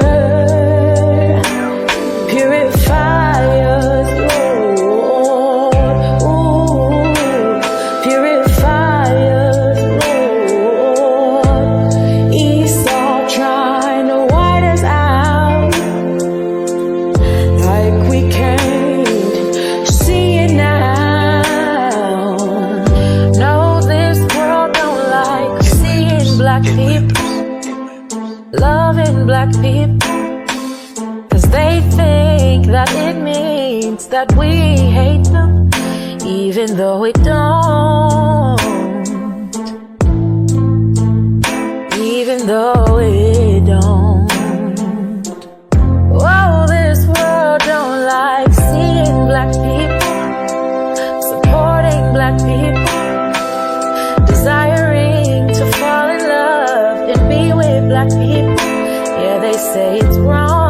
Purify us, Lord. Ooh, purify us, Lord. loving black people, 'cause they think that it means that we hate them, even though it don't, even though it don't. Oh, this world don't like seeing black people, supporting black people, desiring to fall in love and be with black people. Yeah, they say it's wrong.